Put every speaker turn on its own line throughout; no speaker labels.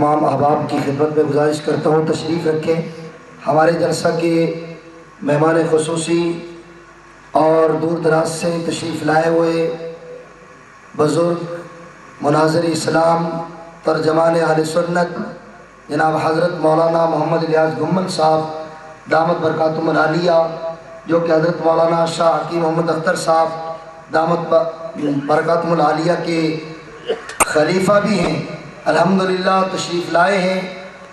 تمام احباب کی خدمت میں گزارش کرتا ہوں تشریف رکھیں۔ ہمارے جلسہ کے مہمان خصوصی اور دور دراز سے تشریف لائے ہوئے بزرگ مناظر اسلام ترجمان اہل سنت جناب حضرت مولانا محمد الیاس گھمن صاحب دامت برکاتہم العالیہ، جو کہ حضرت مولانا شاہ حکیم محمد اختر صاحب دامت برکاتہم العالیہ کے خلیفہ بھی ہیں، الحمدللہ تشریف لائے ہیں۔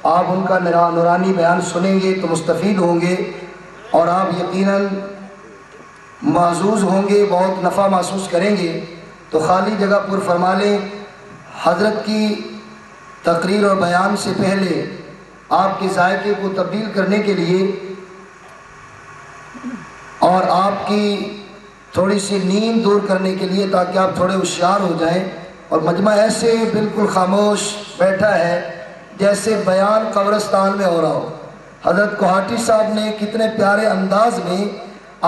آپ ان کا نورانی بیان سنیں گے تو مستفید ہوں گے اور آپ یقیناً معزوز ہوں گے، بہت نفع محسوس کریں گے۔ تو خالی جگہ پر فرما لیں۔ حضرت کی تقریر اور بیان سے پہلے آپ کے ذائقے کو تبدیل کرنے کے لیے اور آپ کی تھوڑی سی نیند دور کرنے کے لیے، تاکہ آپ تھوڑے ہوشیار ہو جائیں، اور مجمع ایسے بالکل خاموش بیٹھا ہے جیسے بیان قبرستان میں ہو رہا ہو۔ حضرت کوہاٹی صاحب نے کتنے پیارے انداز میں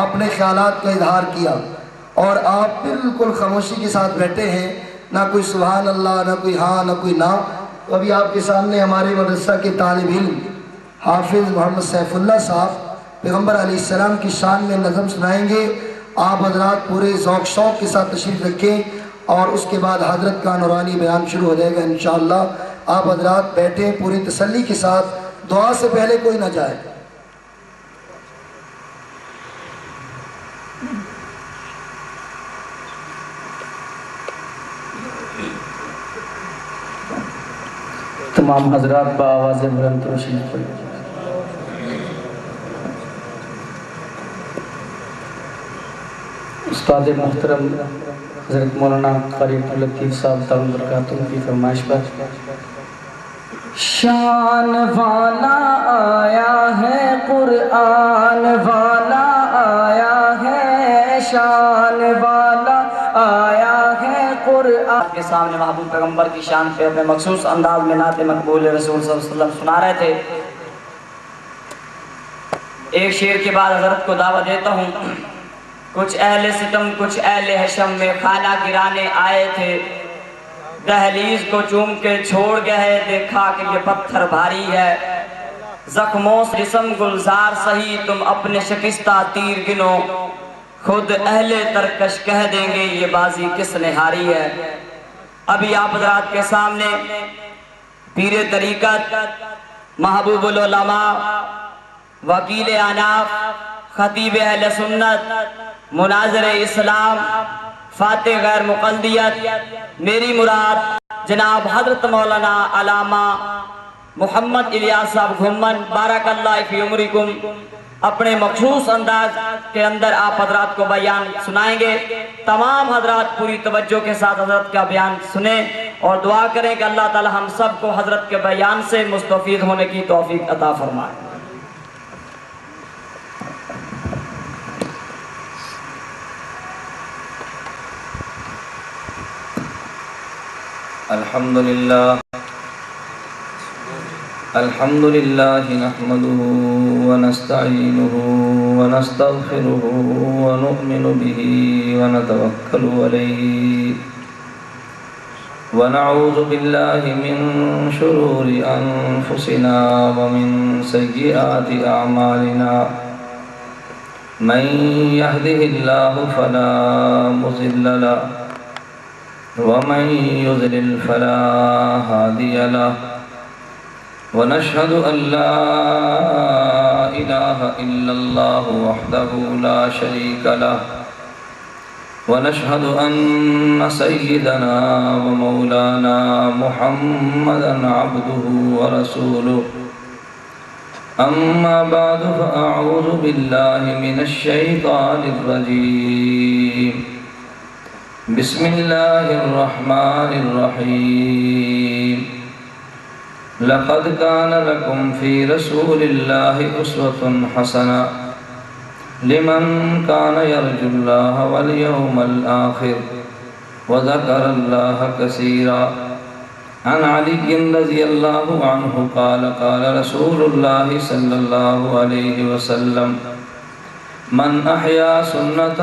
اپنے خیالات کا اظہار کیا، اور آپ بالکل خاموشی کے ساتھ بیٹھے ہیں، نہ کوئی سبحان اللہ، نہ کوئی ہاں، نہ کوئی نہ۔ تو ابھی آپ کے سامنے ہمارے مدرسہ کے طالب علم حافظ محمد سیف اللہ صاحب پیغمبر علیہ السلام کی شان میں نظم سنائیں گے۔ آپ حضرات پورے ذوق شوق کے ساتھ تشریف رکھیں، اور اس کے بعد حضرت کا نورانی بیان شروع ہو جائے گا انشاءاللہ۔ آپ حضرات بیٹھیں پوری تسلی کے ساتھ، دعا سے پہلے کوئی نہ جائے۔
تمام حضرات بآواز بلند تشریف پڑھیں۔ استاد محترم حضرت مولانا قاری عبداللطیف صاحب دامت برکاتہم کی فرمائش پر شان والا آیا ہے قرآن والا آیا ہے، شان والا آیا ہے قرآن کے سامنے محبوب پیغمبر کی شان پہ اپنے مخصوص انداز میں نعت مقبول رسول صلی اللہ علیہ وسلم سنا رہے تھے۔ ایک شعر کے بعد حضرت کو دعوت دیتا ہوں۔ کچھ اہل ستم کچھ اہل حشم میں خانہ گرانے آئے تھے، دہلیز کو چوم کے چھوڑ گئے، دیکھا کہ یہ پتھر بھاری ہے، زخموں سے جسم گلزار سہی، تم اپنے شکستہ تیر گنو، خود اہل ترکش کہہ دیں گے یہ بازی کس نے ہاری ہے۔ ابھی آپ حضرات کے سامنے پیر طریقت، محبوب العلماء، وکیل اناف، خطیب اہل سنت، مناظر اسلام، فاتح غیر مقلدیت، میری مراد جناب حضرت مولانا علامہ محمد الیاس صاحب گھمن بارک اللہ فی عمرکم اپنے مخصوص انداز کے اندر آپ حضرات کو بیان سنائیں گے۔ تمام حضرات پوری توجہ کے ساتھ حضرت کا بیان سنیں اور دعا کریں کہ اللہ تعالی ہم سب کو حضرت کے بیان سے مستفید ہونے کی توفیق عطا فرمائے۔
الحمد لله نحمده ونستعينه ونستغفره ونؤمن به ونتوكل عليه ونعوذ بالله من شرور أنفسنا ومن سيئات أعمالنا من يهده الله فلا مضل له ومن يضلل فلا هادي له ونشهد أن لا إله إلا الله وحده لا شريك له ونشهد أن سيدنا ومولانا محمدا عبده ورسوله أما بعد فأعوذ بالله من الشيطان الرجيم بسم الله الرحمن الرحيم لقد كان لكم في رسول الله أسوة حسنة لمن كان يرجو الله واليوم الآخر وذكر الله كثيرا عن علي رضي الله عنه قال قال رسول الله صلى الله عليه وسلم من أحيا سنة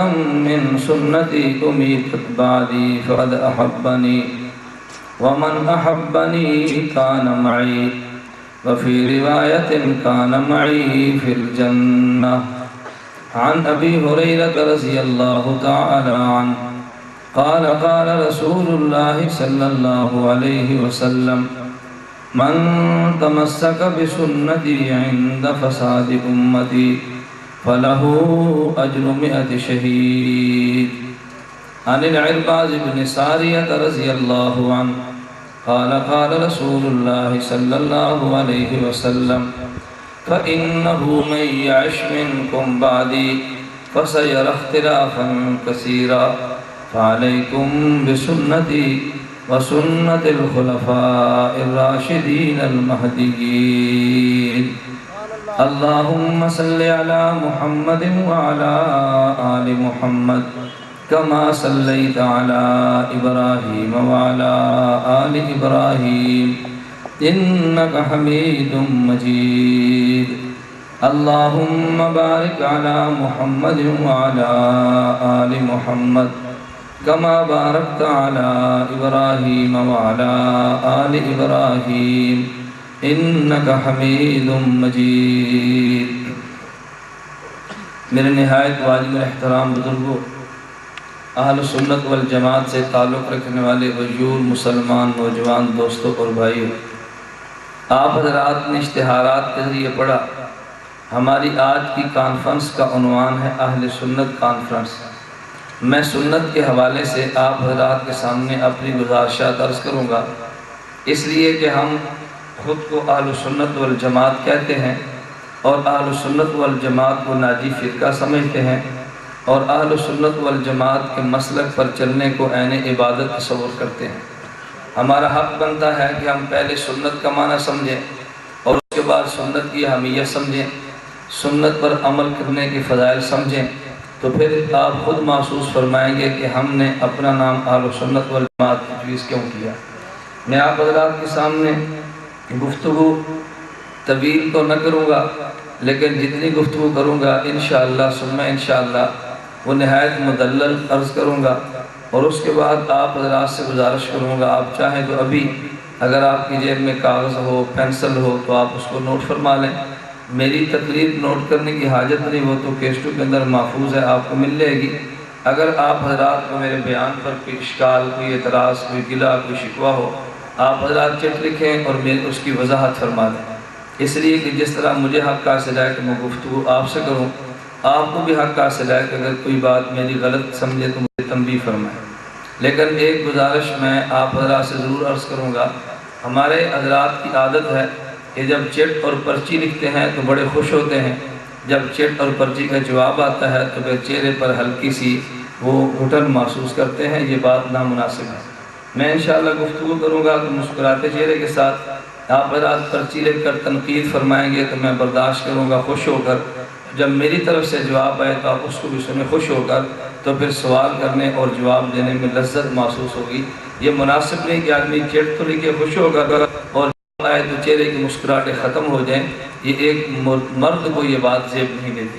من سنتي أميتت بعدي فقد أحبني ومن أحبني كان معي وفي رواية كان معي في الجنة. عن أبي هريرة رضي الله تعالى عنه قال قال رسول الله صلى الله عليه وسلم من تمسك بسنتي عند فساد أمتي فله أجر 100 شهيد. عن العرباض بن سارية رضي الله عنه قال قال رسول الله صلى الله عليه وسلم فإنه من يعش منكم بعدي فسيرى اختلافا كثيرا فعليكم بسنتي وسنة الخلفاء الراشدين المهديين. اللهم صل على محمد وعلى آل محمد كما صليت على إبراهيم وعلى آل إبراهيم إنك حميد مجيد. اللهم بارك على محمد وعلى آل محمد كما باركت على إبراهيم وعلى آل إبراهيم إنك حميد مجيد. میرے نہایت واجب الاحترام بزرگوں، اہل سنت والجماعت سے تعلق رکھنے والے غیور مسلمان نوجوان دوستوں اور بھائیوں، آپ حضرات نے اشتہارات کے ذریعے پڑھا ہماری آج کی کانفرنس کا عنوان ہے اہل سنت کانفرنس۔ میں سنت کے حوالے سے آپ حضرات کے سامنے اپنی گزارشات عرض کروں گا، اس لیے کہ ہم خود کو اہل سنت والجماعت کہتے ہیں اور اہل سنت والجماعت کو ناجی فرقہ سمجھتے ہیں اور اہل سنت والجماعت کے مسلک پر چلنے کو عین عبادت تصور کرتے ہیں۔ ہمارا حق بنتا ہے کہ ہم پہلے سنت کا معنی سمجھیں اور اس کے بعد سنت کی اہمیت سمجھیں، سنت پر عمل کرنے کے فضائل سمجھیں، تو پھر آپ خود محسوس فرمائیں گے کہ ہم نے اپنا نام اہل سنت والجماعت کی چوائس کیوں کیا۔ میں آپ حضرات کے سامنے گفتگو طویل تو نہ کروں گا، لیکن جتنی گفتگو کروں گا انشاءاللہ ثم انشاءاللہ وہ نہایت مدلل عرض کروں گا، اور اس کے بعد آپ حضرات سے گزارش کروں گا آپ چاہیں تو ابھی اگر آپ کی جیب میں کاغذ ہو پینسل ہو تو آپ اس کو نوٹ فرما لیں۔ میری تقریر نوٹ کرنے کی حاجت نہیں، وہ تو کیسٹوں کے اندر محفوظ ہے، آپ کو مل جائے گی۔ اگر آپ حضرات کو میرے بیان پر کوئی اشکال، کوئی اعتراض، کوئی گلہ، کوئی شکوہ ہو، آپ حضرات چٹ لکھیں اور میں اس کی وضاحت فرما دیں، اس لیے کہ جس طرح مجھے حق حاصل ہے کہ میں گفتگو آپ سے کروں، آپ کو بھی حق حاصل ہے کہ اگر کوئی بات میری غلط سمجھے تو مجھے تنبیہ فرمائیں۔ لیکن ایک گزارش میں آپ حضرات سے ضرور عرض کروں گا، ہمارے حضرات کی عادت ہے کہ جب چٹ اور پرچی لکھتے ہیں تو بڑے خوش ہوتے ہیں، جب چٹ اور پرچی کا جواب آتا ہے تو پھر چہرے پر ہلکی سی وہ گھٹن محسوس کرتے ہیں، یہ بات نامناسب ہے۔ میں انشاءاللہ گفتگو کروں گا تو مسکراتے چہرے کے ساتھ آپ حضرات پرچی لکھ کر تنقید فرمائیں گے تو میں برداشت کروں گا خوش ہو کر، جب میری طرف سے جواب آئے تو آپ اس کو بھی سنیں خوش ہو کر، تو پھر سوال کرنے اور جواب دینے میں لذت محسوس ہوگی۔ یہ مناسب نہیں کہ آدمی چٹ تو لکھے خوش ہو کر اور آئے تو چہرے کی مسکراہٹیں ختم ہو جائیں، یہ ایک مرد کو یہ بات زیب نہیں دیتی۔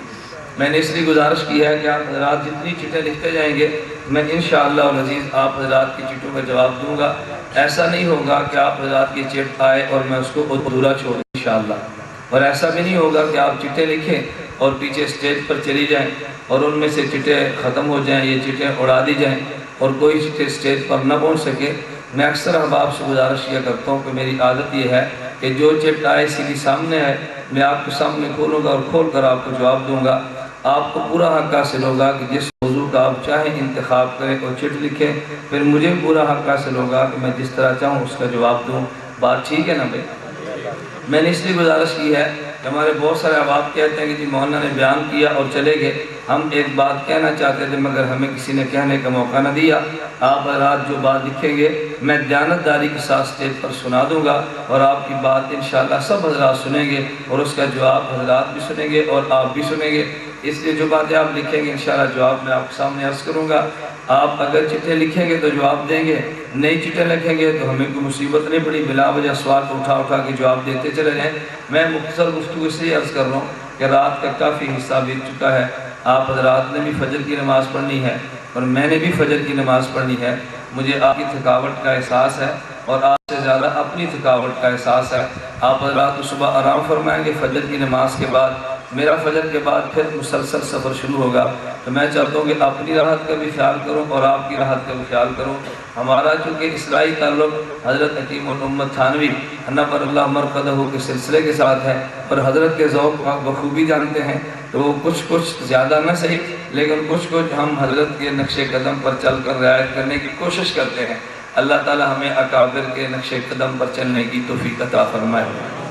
میں نے اس لیے گزارش کی ہے کہ آپ حضرات جتنی چٹیں لکھتے جائیں گے میں انشاءاللہ العزیز آپ حضرات کی چٹوں کا جواب دوں گا۔ ایسا نہیں ہوگا کہ آپ حضرات کی چٹ آئے اور میں اس کو ادھورا چھوڑوں انشاءاللہ، اور ایسا بھی نہیں ہوگا کہ آپ چٹیں لکھیں اور پیچھے سٹیج پر چلی جائیں اور ان میں سے چٹیں ختم ہو جائیں، یہ چٹیں اڑا دی جائیں اور کوئی چٹیں سٹیج پر نہ پہنچ سکے۔ میں اکثر احباب سے گزارش کیا کرتا ہوں کہ میری عادت یہ ہے کہ جو چٹ آئے سیدھی سامنے ہے میں آپ کے سامنے کھولوں گا اور کھول کر آپ کو جواب دوں گا۔ آپ کو پورا حق حاصل ہوگا کہ جس موضوع کا آپ چاہیں انتخاب کریں اور چٹ لکھیں، پھر مجھے پورا حق حاصل ہوگا کہ میں جس طرح چاہوں اس کا جواب دوں۔ بات ٹھیک ہے نا بھائی؟ میں نے اس لیے گزارش کی ہے کہ ہمارے بہت سارے احباب کہتے ہیں کہ جی مولانا نے بیان کیا اور چلے گئے، ہم ایک بات کہنا چاہتے تھے مگر ہمیں کسی نے کہنے کا موقع نہ دیا۔ آپ حضرات جو بات لکھیں گے میں دیانتداری کے ساتھ اسٹیج پر سنا دوں گا اور آپ کی بات انشاءاللہ سب حضرات سنیں گے اور اس کا جواب حضرات بھی سنیں گے اور آپ بھی سنیں گے۔ اس لیے جو باتیں آپ لکھیں گے انشاءاللہ جواب میں آپ کے سامنے عرض کروں گا۔ آپ اگر چٹھیں لکھیں گے تو جواب دیں گے، نئی چٹھیں لکھیں گے تو ہمیں کوئی مصیبت نہیں پڑی، بلا وجہ سوال کو اٹھا اٹھا کے جواب دیتے چلے جائیں۔ میں مختصر گفتگو اس لیے عرض کر رہا ہوں کہ رات کا کافی حصہ بیت چکا ہے، آپ حضرات نے بھی فجر کی نماز پڑھنی ہے اور میں نے بھی فجر کی نماز پڑھنی ہے، مجھے آپ کی تھکاوٹ کا احساس ہے اور آپ سے زیادہ اپنی تھکاوٹ کا احساس ہے۔ آپ حضرات صبح آرام فرمائیں گے، فجر کی نماز کے بعد میرا فجر کے بعد پھر مسلسل سفر شروع ہوگا، تو میں چاہتا ہوں کہ اپنی راحت کا بھی خیال کروں اور آپ کی راحت کا بھی خیال کروں۔ ہمارا چونکہ اصلاحی تعلق حضرت حکیم الامت تھانوی نور اللہ مرقدہ کے سلسلے کے ساتھ ہے، اور حضرت کے ذوق آپ بخوبی جانتے ہیں، تو کچھ زیادہ نہ صحیح لیکن کچھ ہم حضرت کے نقش قدم پر چل کر رعایت کرنے کی کوشش کرتے ہیں۔ اللہ تعالی ہمیں اکابر کے نقش قدم پر چلنے کی توفیق عطا فرمائے۔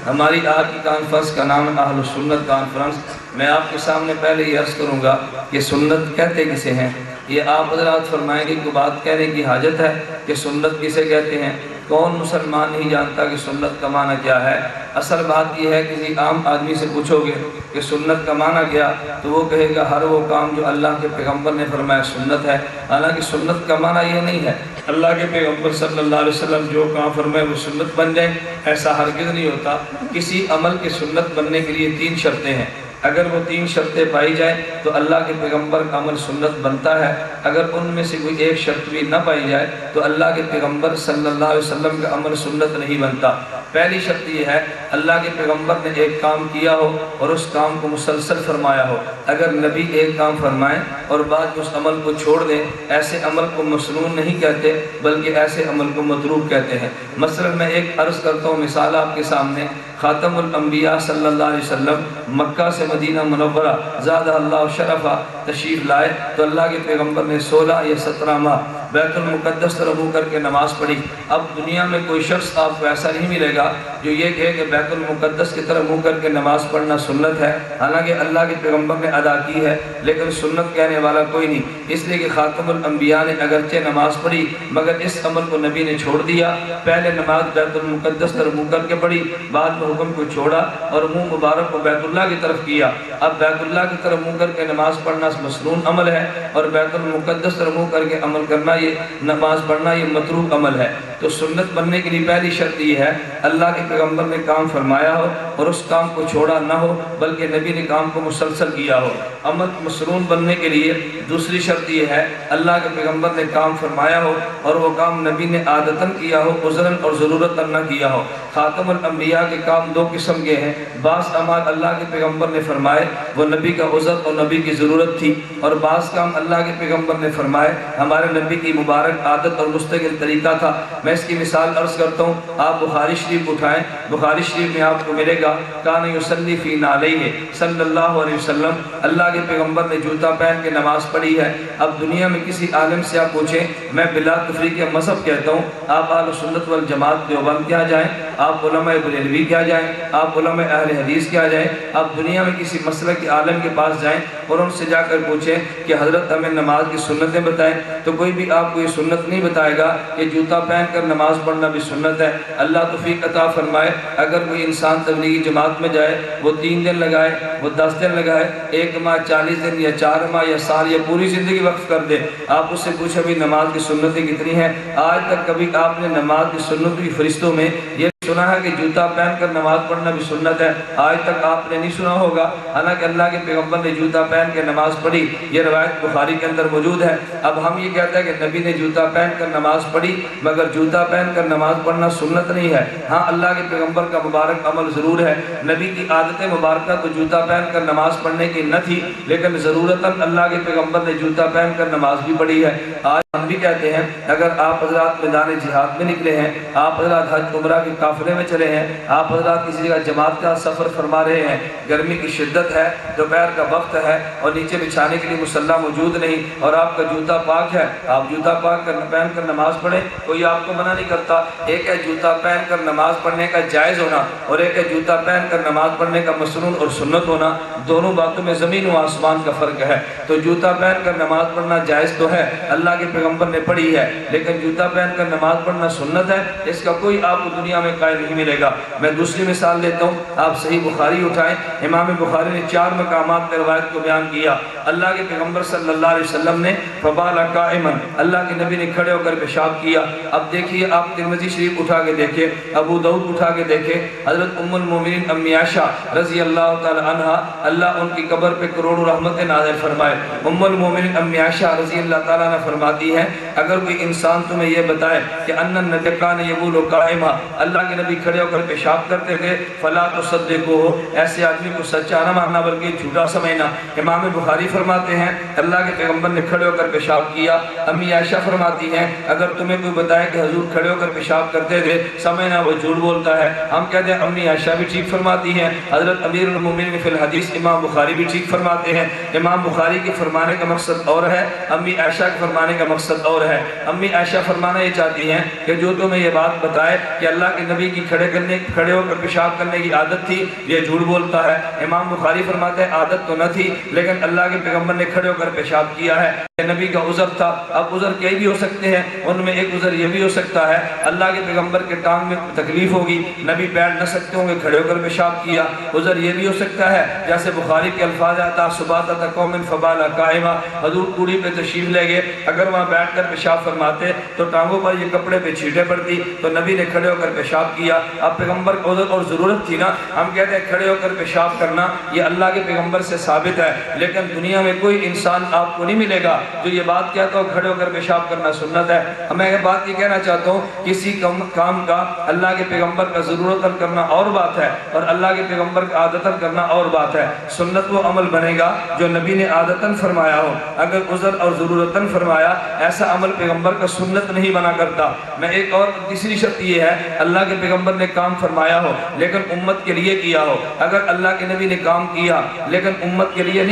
ہماری آج کی کانفرنس کا نام ہے اہل سنت کانفرنس۔ میں آپ کے سامنے پہلے یہ عرض کروں گا کہ سنت کہتے کسے ہیں، یہ آپ حضرات فرمائیں گے کہ بات کہنے کی حاجت ہے کہ سنت کسے کہتے ہیں۔ کون مسلمان نہیں جانتا کہ سنت کا معنی کیا ہے؟ اصل بات یہ ہے کہ کسی عام آدمی سے پوچھو گے کہ سنت کا معنی کیا، تو وہ کہے گا ہر وہ کام جو اللہ کے پیغمبر نے فرمایا سنت ہے۔ حالانکہ سنت کا معنی یہ نہیں ہے اللہ کے پیغمبر صلی اللہ علیہ وسلم جو کام فرمائے وہ سنت بن جائے، ایسا ہرگز نہیں ہوتا۔ کسی عمل کی سنت بننے کے لیے 3 شرطیں ہیں، اگر وہ 3 شرطیں پائی جائیں تو اللہ کے پیغمبر کا عمل سنت بنتا ہے۔ اگر ان میں سے کوئی ایک شرط بھی نہ پائی جائے تو اللہ کے پیغمبر صلی اللہ علیہ وسلم کا عمل سنت نہیں بنتا۔ پہلی شرط یہ ہے اللہ کے پیغمبر نے ایک کام کیا ہو اور اس کام کو مسلسل فرمایا ہو۔ اگر نبی ایک کام فرمائیں اور بعد اس عمل کو چھوڑ دیں، ایسے عمل کو مسنون نہیں کہتے بلکہ ایسے عمل کو متروک کہتے ہیں۔ مثلا میں ایک عرض کرتا ہوں، مثال آپ کے سامنے، خاتم الانبیاء صلی اللہ علیہ وسلم مکہ سے مدینہ منورہ زادہ اللہ شرفہ تشریف لائے تو اللہ کے پیغمبر نے 16 یا 17 ماہ بیت المقدس طرف منہ کر کے نماز پڑھی۔ اب دنیا میں کوئی شخص آپ کو ایسا نہیں ملے گا جو یہ کہے کہ بیت المقدس کی طرف منہ کر کے نماز پڑھنا سنت ہے، حالانکہ اللہ کے پیغمبر نے ادا کی ہے، لیکن سنت کہنے والا کوئی نہیں، اس لیے کہ خاتم الانبیاء نے اگرچہ نماز پڑھی مگر اس عمل کو نبی نے چھوڑ دیا۔ پہلے نماز بیت المقدس طرف منہ کر کے پڑھی، بعد میں حکم کو چھوڑا اور منہ مبارک کو بیت اللہ کی طرف کیا۔ اب بیت اللہ کی طرف منہ کر کے نماز پڑھنا مسنون عمل ہے، اور بیت المقدس طرف منہ کر کے عمل کرنا، یہ نماز پڑھنا، یہ متروک عمل ہے۔ تو سنت بننے کے لیے پہلی شرط یہ ہے اللہ کے پیغمبر نے کام فرمایا ہو اور اس کام کو چھوڑا نہ ہو بلکہ نبی نے کام کو مسلسل کیا ہو۔ عمل مسنون بننے کے لیے دوسری شرط یہ ہے اللہ کے پیغمبر نے کام فرمایا ہو اور وہ کام نبی نے عادتاً کیا ہو، عذراً اور ضرورتاً نہ کیا ہو۔ خاتم الانبیاء کے کام 2 قسم کے ہیں، بعض اعمال اللہ کے پیغمبر نے فرمائے وہ نبی کا عذر اور نبی کی ضرورت تھی، اور بعض کام اللہ کے پیغمبر نے فرمائے ہمارے نبی کی مبارک عادت اور مستقل طریقہ تھا۔ میں اس کی مثال عرض کرتا ہوں، آپ بخاری شریف اٹھائیں، بخاری شریف میں آپ کو ملے گا کان یصلی فی نعلیہ صلی اللہ علیہ وسلم، اللہ کے پیغمبر نے جوتا پہن کے نماز پڑھی ہے۔ اب دنیا میں کسی عالم سے آپ پوچھیں، میں بلا تفریق مذہب کہتا ہوں، آپ اہل سنت والجماعت دیوبند کیا جائیں، آپ علماء بریلوی کیا جائیں، آپ علماء اہل حدیث کیا جائیں، آپ دنیا میں کسی مسلک کے عالم کے پاس جائیں اور ان سے جا کر پوچھیں کہ حضرت ہمیں نماز کی سنتیں بتائیں، تو کوئی بھی آپ کو یہ سنت نہیں بتائے گا کہ جوتا پہن کر نماز پڑھنا بھی سنت ہے۔ اللہ توفیق عطا فرمائے، اگر کوئی انسان تبلیغی جماعت میں جائے، وہ 3 دن لگائے، وہ 10 دن لگائے، 1 ماہ 40 دن یا 4 ماہ یا سال یا پوری زندگی وقف کر دے، آپ اس سے پوچھیں بھی نماز کی سنتیں کتنی ہیں؟ آج تک کبھی آپ نے نماز کی سنت کی فہرستوں میں یہ سنا ہے کہ جوتا پہن کر نماز پڑھنا بھی سنت ہے؟ آج تک آپ نے نہیں سنا ہوگا، حالانکہ اللہ کے پیغمبر نے جوتا پہن کے نماز پڑھی، یہ روایت بخاری کے اندر موجود ہے۔ اب ہم یہ کہتے ہیں کہ نبی نے جوتا پہن کر نماز پڑھی مگر جوتا پہن کر نماز پڑھنا سنت نہیں ہے۔ ہاں اللہ کے پیغمبر کا مبارک عمل ضرور ہے، نبی کی عادت مبارکہ تو جوتا پہن کر نماز پڑھنے کی نہ تھی، لیکن ضرورتاً اللہ کے پیغمبر نے جوتا پہن کر نماز بھی پڑھی ہے۔ آج ہم بھی کہتے ہیں اگر آپ حضرات میدان جہاد میں نکلے ہیں، آپ حضرات حج عمرہ کے قافلے میں چلے ہیں، آپ حضرات کسی جگہ جماعت کا سفر فرما رہے ہیں، گرمی کی شدت ہے، دوپہر کا وقت ہے اور نیچے بچھانے کے لیے مصلی موجود نہیں اور آپ کا جوتا پاک ہے، آپ جوتا پاک پہن کر نماز پڑھیں، کوئی آپ کو منع نہیں کرتا۔ ایک ہے جوتا پہن کر نماز پڑھنے کا جائز ہونا اور ایک ہے جوتا پہن کر نماز پڑھنے کا مسنون اور سنت ہونا، دونوں باتوں میں زمین و آسمان کا فرق ہے۔ تو جوتا پہن کر نماز پڑھنا جائز تو ہے، اللہ کے پیغمبر نے پڑھی ہے، لیکن جوتا پہن کر نماز پڑھنا سنت ہے، اس کا کوئی آپ کو دنیا میں قائل نہیں ملے گا۔ میں دوسری مثال دیتا ہوں، آپ صحیح بخاری اٹھائیں، امام بخاری نے 4 مقامات پر روایت کو بیان کیا۔ اللہ کے پیغمبر صلی اللہ علیہ وسلم نے فبال قائما، اللہ کے نبی نے کھڑے ہو کر پیشاب کیا۔ اب دیکھیے آپ ترمذی شریف اٹھا کے دیکھیں، ابو داؤد اٹھا کے دیکھیں، حضرت ام المومنین امی عائشہ رضی اللہ تعالی عنہا، اللہ ان کی قبر پہ کروڑوں رحمتیں نازل فرمائے۔ ام المومنین امی عائشہ رضی اللہ تعالیٰ عنہ فرماتی فرماتی ہیں اگر کوئی انسان تمہیں یہ بتائے کہ ان النبی کان یبول قائما، اللہ کے نبی کھڑے ہو کر پیشاب کرتے تھے، فلا تصدقوہ، ایسے آدمی کو سچا نہ ماننا بلکہ جھوٹا سمجھنا۔ امام بخاری فرماتے ہیں اللہ کے پیغمبر نے کھڑے ہو کر پیشاب کیا۔ امی عائشہ فرماتی ہیں اگر تمہیں کوئی بتائے کہ حضور کھڑے ہو کر پیشاب کرتے تھے، سمجھنا وہ جھوٹ بولتا ہے۔ ہم کہتے ہیں امی عائشہ بھی ٹھیک فرماتی ہیں، حضرت امیر المومنین فی الحدیث امام بخاری بھی ٹھیک فرماتے ہیں۔ امام بخاری کے فرمانے کا مقصد اور ہے، امی عائشہ کے فرمانے کا مقصد اور ہے۔ امی عائشہ فرمانا یہ چاہتی ہیں کہ جو تمہیں یہ بات بتائے کہ اللہ کے نبی کی کھڑے ہو کر پیشاب کرنے کی عادت تھی، یہ جھوٹ بولتا ہے۔ امام بخاری فرماتے ہیں عادت تو نہ تھی لیکن اللہ کے پیغمبر نے کھڑے ہو کر پیشاب کیا ہے، نبی کا عذر تھا۔ اب عذر کئی بھی ہو سکتے ہیں، ان میں ایک عذر یہ بھی ہو سکتا ہے اللہ کے پیغمبر کے ٹانگ میں تکلیف ہوگی، نبی بیٹھ نہ سکتے ہوں گے، کھڑے ہو کر پیشاب کیا۔ عذر یہ بھی ہو سکتا ہے جیسے بخاری کے الفاظ آتا صباتۃ قوم فبال قائما، حضور کوڑی پہ تشریف لے گئے، اگر وہاں بیٹھ کر پیشاب فرماتے تو ٹانگوں پر یہ کپڑے پہ چھینٹیں پڑتی، تو نبی نے کھڑے ہو کر پیشاب کیا۔ اب پیغمبر کو عذر اور ضرورت تھی نا، ہم کہتے ہیں کھڑے ہو کر پیشاب کرنا یہ اللہ کے پیغمبر سے ثابت ہے، لیکن دنیا میں کوئی انسان آپ کو نہیں ملے گا جو یہ بات کہتا ہو کھڑے ہو کر پیشاب کرنا سنت ہے۔ میں یہ بات یہ کہنا چاہتا ہوں کسی کام کا اللہ کے پیغمبر کا ضرورتاً کرنا اور بات ہے اور اللہ کے پیغمبر کا عادتاً کرنا اور بات ہے۔ سنت وہ عمل بنے گا جو نبی نے عادتاً فرمایا ہو، اگر عذر اور ضرورتاً فرمایا ایسا عمل پیغمبر کا سنت نہیں بنا کرتا۔ میں ایک اور تیسری شرط یہ ہے اللہ کے پیغمبر نے کام فرمایا ہو لیکن امت کے لیے کیا ہو۔ اگر اللہ کے نبی نے کام کیا لیکن امت کے لیے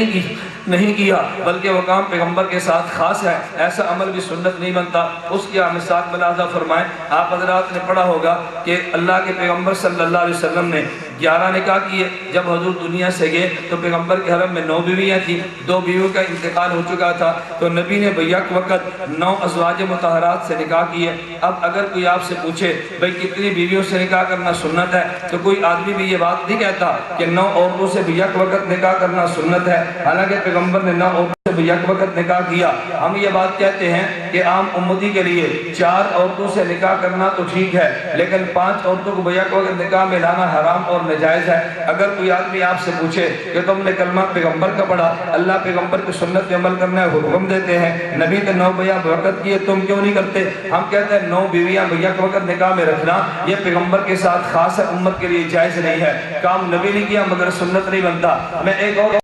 نہیں کیا بلکہ وہ کام پیغمبر کے ساتھ خاص ہے، ایسا عمل بھی سنت نہیں بنتا۔ اس کی مثال ملاحظہ فرمائیں، آپ حضرات نے پڑھا ہوگا کہ اللہ کے پیغمبر صلی اللہ علیہ وسلم نے 11 نکاح کیے۔ جب حضور دنیا سے گئے تو پیغمبر کے حرم میں 9 بیویاں تھیں، 2 بیویوں کا انتقال ہو چکا تھا، تو نبی نے بیک وقت 9 ازواج مطہرات سے نکاح کیے۔ اب اگر کوئی آپ سے پوچھے بھئی کتنی بیویوں سے نکاح کرنا سنت ہے، تو کوئی آدمی بھی یہ بات نہیں کہتا کہ 9 عورتوں سے بیک وقت نکاح کرنا سنت ہے، حالانکہ پیغمبر نے 9 عورتوں سے بیک وقت نکاح کیا۔ ہم یہ بات کہتے ہیں کہ عام امتی کے لیے 4 عورتوں سے نکاح کرنا تو ٹھیک ہے لیکن 5 عورتوں کو بیک وقت نکاح میں لانا حرام اور نجائز ہے۔ اگر کوئی آدمی آپ سے پوچھے کہ تم نے کلمہ پیغمبر کا پڑھا، اللہ پیغمبر کی سنت پہ عمل کرنا ہے، حکم دیتے ہیں، نبی نے 9 بیک وقت کیے، تم کیوں نہیں کرتے؟ ہم کہتے ہیں 9 بیویاں بیک وقت نکاح میں رکھنا یہ پیغمبر کے ساتھ خاص ہے، امت کے لیے جائز نہیں ہے۔ کام نبی نے کیا مگر سنت نہیں بنتا۔ میں ایک اور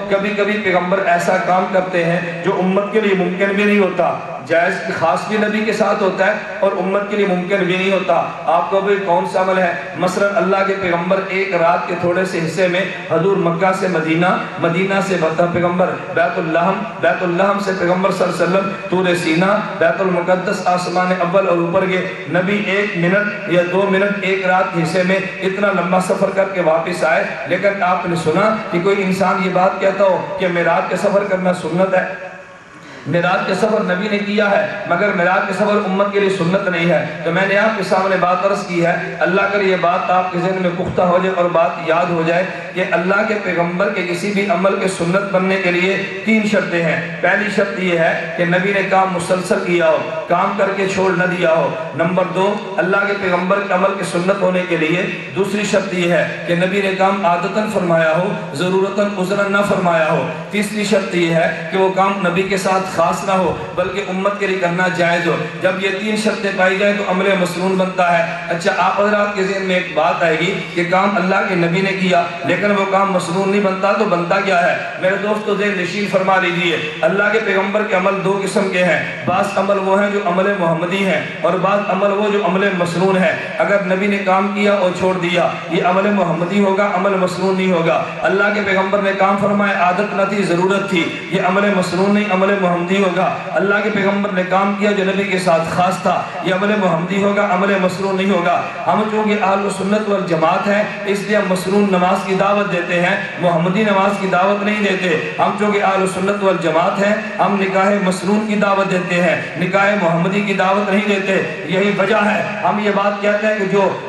کبھی کبھی پیغمبر ایسا کام کرتے ہیں جو امت کے لیے ممکن بھی نہیں ہوتا، جائز خاص بھی نبی کے ساتھ ہوتا ہے اور امت کے لیے ممکن بھی نہیں ہوتا۔ آپ کو بھی کون سا عمل ہے؟ مثلا اللہ کے پیغمبر ایک رات کے تھوڑے سے حصے میں حضور مکہ سے مدینہ، مدینہ سے پیغمبر بیت اللحم سے پیغمبر صلی اللہ علیہ وسلم طور سینا، بیت المقدس آسمان اول اور اوپر گئے۔ نبی 1 منٹ یا 2 منٹ ایک رات کے حصے میں اتنا لمبا سفر کر کے واپس آئے، لیکن آپ نے سنا کہ کوئی انسان یہ بات کہتا ہو کہ معراج کا سفر کرنا سنت ہے؟ معراج کا سفر نبی نے کیا ہے مگر معراج کا سفر امت کے لیے سنت نہیں ہے۔ تو میں نے آپ کے سامنے بات عرض کی ہے، اللہ کرے یہ بات آپ کے ذہن میں پختہ ہو جائے اور بات یاد ہو جائے کہ اللہ کے پیغمبر کے کسی بھی عمل کے سنت بننے کے لیے 3 شرطیں ہیں۔ پہلی شرط یہ ہے کہ نبی نے کام مسلسل کیا ہو، کام کر کے چھوڑ نہ دیا ہو۔ نمبر 2، اللہ کے پیغمبر کے عمل کے سنت ہونے کے لیے دوسری شرط یہ ہے کہ نبی نے کام عادتاً فرمایا ہو، ضرورتاً عذراً نہ فرمایا ہو۔ تیسری شرط یہ ہے کہ وہ کام نبی کے ساتھ خاص نہ ہو بلکہ امت کے لیے کرنا جائز ہو۔ جب یہ 3 شرطیں پائی جائیں تو عمل مسنون بنتا ہے۔ اچھا، آپ حضرات کے ذہن میں ایک بات آئے گی کہ کام اللہ کے نبی نے کیا لیکن وہ کام مسنون نہیں بنتا، تو بنتا کیا ہے؟ میرے دوستو ذہن نشین فرما لیجئے، اللہ کے پیغمبر کے عمل 2 قسم کے ہیں۔ بعض عمل وہ ہیں جو عمل محمدی ہیں اور بعض عمل وہ جو عمل مسنون ہے۔ اگر نبی نے کام کیا اور چھوڑ دیا یہ عمل محمدی ہوگا، عمل مسنون نہیں ہوگا۔ اللہ کے پیغمبر نے کام فرمایا، عادت نہ تھی، ضرورت تھی، یہ عمل مسنون نہیں، عمل محمدی ہوگا۔ اللہ کے پیغمبر نے کام کیا جو نبی کے ساتھ خاص تھا، یہ عمل محمدی ہوگا، عمل مسنون نہیں ہوگا۔ ہم چونکہ اہل سنت والجماعت ہیں اس لیے ہم مسنون نماز کی دعوت دیتے ہیں، محمدی نماز کی دعوت نہیں دیتے۔ ہم چونکہ اہل سنت والجماعت ہیں ہم نکاح مسنون کی دعوت دیتے ہیں، نکاح محمدی کی دعوت نہیں دیتے۔ یہی وجہ ہے ہم یہ بات کہتے ہیں کہ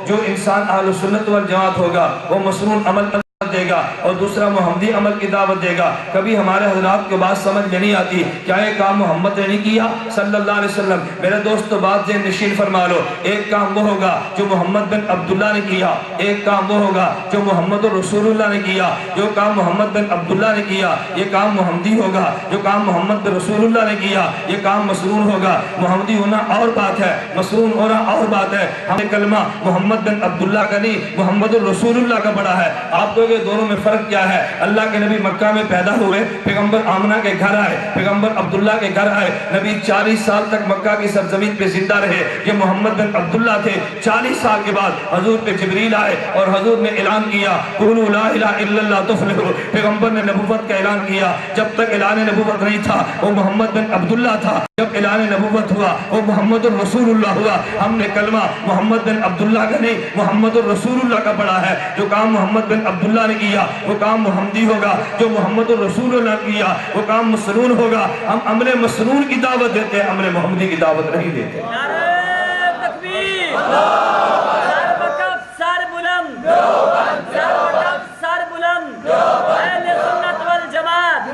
جو انسان اہل سنت والجماعت ہوگا وہ مسنون عمل دے گا اور دوسرا محمدی عمل کی دعوت دے گا۔ کبھی ہمارے حضرات کو بات سمجھ میں نہیں آتی، کیا یہ کام محمد نے نہیں کیا صلی اللہ علیہ وسلم؟ میرے دوستو بات ذہن نشین فرما لو، ایک کام وہ ہوگا جو محمد بن عبداللہ نے کیا، ایک کام وہ ہوگا جو محمد رسول اللہ نے کیا۔ جو کام محمد بن عبداللہ نے کیا یہ کام محمدی ہوگا، جو کام محمد بن رسول اللہ نے کیا یہ کام مسنون ہوگا۔ محمدی ہونا اور بات ہے، مسنون ہونا اور بات ہے۔ ہمیں کلمہ محمد بن عبداللہ کا نہیں، محمد رسول اللہ کا پڑا ہے۔ آپ کو دونوں میں فرق کیا ہے؟ اللہ کے نبی مکہ میں پیدا ہوئے، پیغمبر آمنہ کے گھر آئے، پیغمبر عبداللہ کے گھر آئے، نبی 40 سال تک مکہ کی سرزمین پہ زندہ رہے۔ یہ محمد بن عبداللہ تھے۔ 40 سال کے بعد حضور پہ جبریل آئے اور حضور نے اعلان کیا قولوا لا الہ الا اللہ تفلحوا۔ پیغمبر نے نبوت کا اعلان کیا۔ جب تک اعلان نبوت نہیں تھا وہ محمد بن عبداللہ تھا، جب اعلان نبوت ہوا وہ محمد الرسول اللہ ہوا۔ ہم نے کلمہ محمد بن عبداللہ کا نہیں، محمد الرسول اللہ کا پڑھا ہے۔ جو کام محمد بن عبداللہ نے کیا وہ کام محمدی ہوگا، جو محمد الرسول اللہ نے کیا وہ کام مسنون ہوگا۔ ہم عمل مسنون کی دعوت دیتے ہیں، عمل محمدی کی دعوت نہیں دیتے۔
نعرہ تکبیر، سر وقف سر بلند، سر وقف سر بلند، اہل سنت والجماعت۔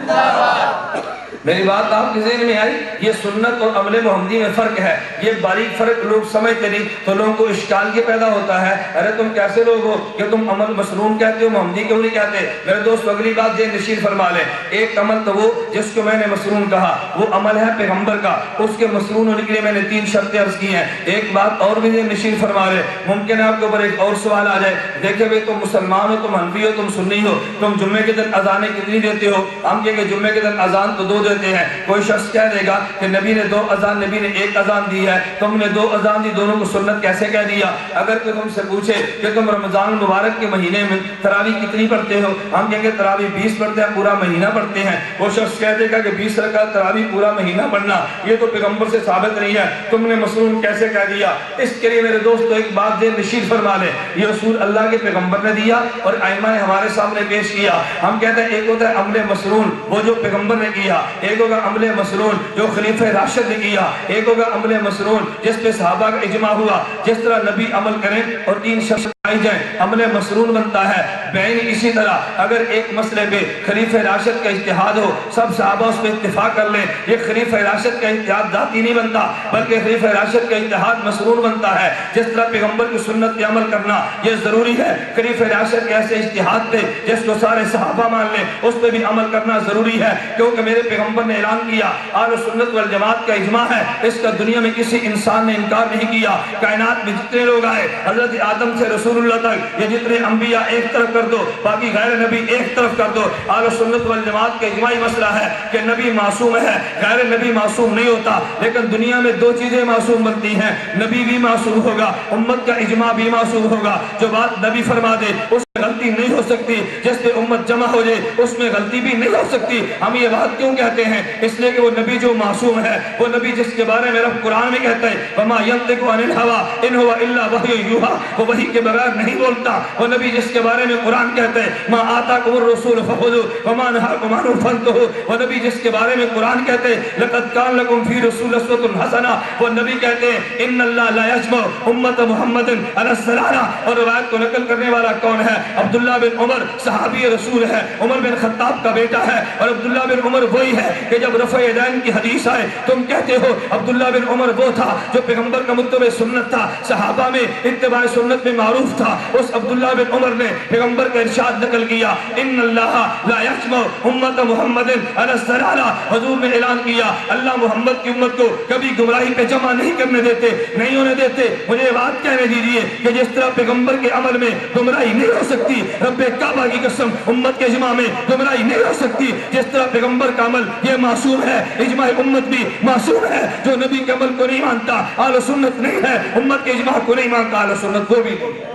میری بات آپ کے ذہن میں آئی؟ یہ سنت اور عمل محمدی میں فرق ہے۔ یہ باریک فرق لوگ سمجھتے نہیں تو لوگوں کو اشکال یہ پیدا ہوتا ہے، ارے تم کیسے لوگ ہو کہ تم عمل مسنون کہتے ہو، محمدی کیوں نہیں کہتے؟ میرے دوست اگلی بات ذہن نشین فرما لیں، ایک عمل تو وہ جس کو میں نے مسنون کہا وہ عمل ہے پیغمبر کا، اس کے مسنون ہونے کے لیے میں نے 3 شرطیں عرض کی ہیں۔ ایک بات اور بھی ذہن نشین فرما لیں، ممکن ہے آپ کے اوپر ایک اور سوال آ جائے، دیکھیں بھئی تم مسلمان ہو، تم حنفی ہو، تم سنی ہو، تم جمعے کے دن اذانیں کتنی دیتے ہو؟ ہم کہیں کہ جمعے کے دن اذان تو 2 دیتے ہیں۔ کوئی شخص کہہ دے گا کہ نبی نے 2 اذان، نبی نے 1 اذان دی ہے، تم نے 2 اذان دی، دونوں کو سنت کیسے کہہ دیا؟ اگر کوئی تم سے پوچھے کہ تم رمضان المبارک کے مہینے میں تراویح کتنی پڑھتے ہو؟ ہم کہیں گے تراویح 20 پڑھتے ہیں، پورا مہینہ پڑھتے ہیں۔ وہ شخص کہہ دے گا کہ 20 رکعت تراویح پورا مہینہ پڑھنا یہ تو پیغمبر سے ثابت نہیں ہے، تم نے مسنون کیسے کہہ دیا؟ اس کے لیے میرے دوستو ایک بات ذہن نشین فرما لیں، یہ اصول اللہ کے پیغمبر نے دیا اور ائمہ نے ہمارے سامنے پیش کیا۔ ہم کہتے ہیں ایک ہوتا ہے عمل مسنون وہ جو پیغمبر نے کیا، ایک ہوگا عمل مسنون جو خلیفہ راشد نے کیا، ایک ہوگا عمل مسنون جس پہ صحابہ کا اجماع ہوا، جس طرح نبی عمل کریں اور 3 شخص آئی جائیں عمل مسنون بنتا ہے۔ بین اسی طرح اگر ایک مسئلے پہ خلیفہ راشد کا اجتہاد ہو، سب صحابہ اس پہ اتفاق کر لیں، یہ خلیفہ راشد کا اجتہاد ذاتی نہیں بنتا بلکہ خلیفہ راشد کا اجتہاد مسنون بنتا ہے۔ جس طرح پیغمبر کی سنت پہ عمل کرنا یہ ضروری ہے، خلیفہ راشد کے ایسے اجتہاد پہ جس کو سارے صحابہ مان لیں اس پہ بھی عمل کرنا ضروری ہے، کیونکہ میرے پیغمبر نے اعلان کیا اہل سنت والجماعت کا اجماع ہے، اس کا دنیا میں کسی انسان نے انکار نہیں کیا۔ کائنات میں جتنے لوگ آئے حضرت آدم سے رسول اللہ تک، یہ جتنے انبیاء ایک طرف کر دو، باقی غیر نبی ایک طرف کر دو، اہل سنت والجماعت کا اجماعی مسئلہ ہے کہ نبی معصوم ہے، غیر نبی معصوم نہیں ہوتا۔ لیکن دنیا میں 2 چیزیں معصوم بنتی ہیں، نبی بھی معصوم ہوگا، امت کا اجماع بھی معصوم ہوگا۔ جو بات نبی فرما دے اس میں غلطی نہیں ہو سکتی، جس پہ امت جمع ہو جائے اس میں غلطی بھی نہیں ہو سکتی۔ ہم یہ بات کیوں کہتے ہیں؟ اس لیے کہ وہ نبی جو معصوم ہے، وہ نبی جس کے بارے میں رب قرآن میں کہتا ہے وَمَا يَنطِقُ عَنِ الْهَوَىٰ إِنْ هُوَ إِلَّا وَحْيٌ يُوحَىٰ، وہ وحی کے بغیر نہیں بولتا۔ وہ نبی جس کے بارے میں قرآن کہتا ہے مَا آتَاكُمُ الرَّسُولُ فَخُذُوهُ وَمَا نَهَاكُمْ عَنْهُ فَانْتَهُوا، وہ نبی جس کے بارے میں قرآن کہتے ہیں لَقَدْ كَانَ لَكُمْ فِي رَسُولٍ أُسْوَةٌ حَسَنَةٌ، وہ نبی کہتے ہیں إِنَّ اللَّهَ لَا يَجْمَعُ أُمَّةَ مُحَمَّدٍ عَلَى الضَّلَالَةِ، اور روایت کو نقل کرنے والا کون ہے؟ عبداللہ بن عمر، صحابی رسول ہے، عمر بن خطاب کا بیٹا ہے، اور عبداللہ بن عمر وہی ہے کہ جب رفع یدین کی حدیث آئے تم کہتے ہو عبداللہ بن عمر وہ تھا جو پیغمبر کا متبع سنت تھا، صحابہ میں اتباع سنت میں معروف تھا۔ اس عبداللہ بن عمر نے پیغمبر کا ارشاد نقل کیا ان اللہ لا یجمع امت محمد علی الضلالہ، حضور نے اعلان کیا اللہ محمد کی امت کو کبھی گمراہی پہ جمع نہیں کرنے دیتے، نہیں ہونے دیتے۔ مجھے بات کہنے دیجیے کہ جس طرح پیغمبر کے عمل میں گمراہی نہیں ہو سکتی، رب کعبہ کی قسم امت کے اجماع میں گمراہی نہیں ہو سکتی، جس طرح پیغمبر کا عمل یہ معصوم ہے، اجماع امت بھی معصوم ہے۔ جو نبی کے عمل کو نہیں مانتا اہل سنت نہیں ہے، امت کے اجماع کو نہیں مانتا اہل سنت کو بھی نہیں ہے۔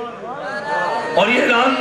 اور یہ اعلان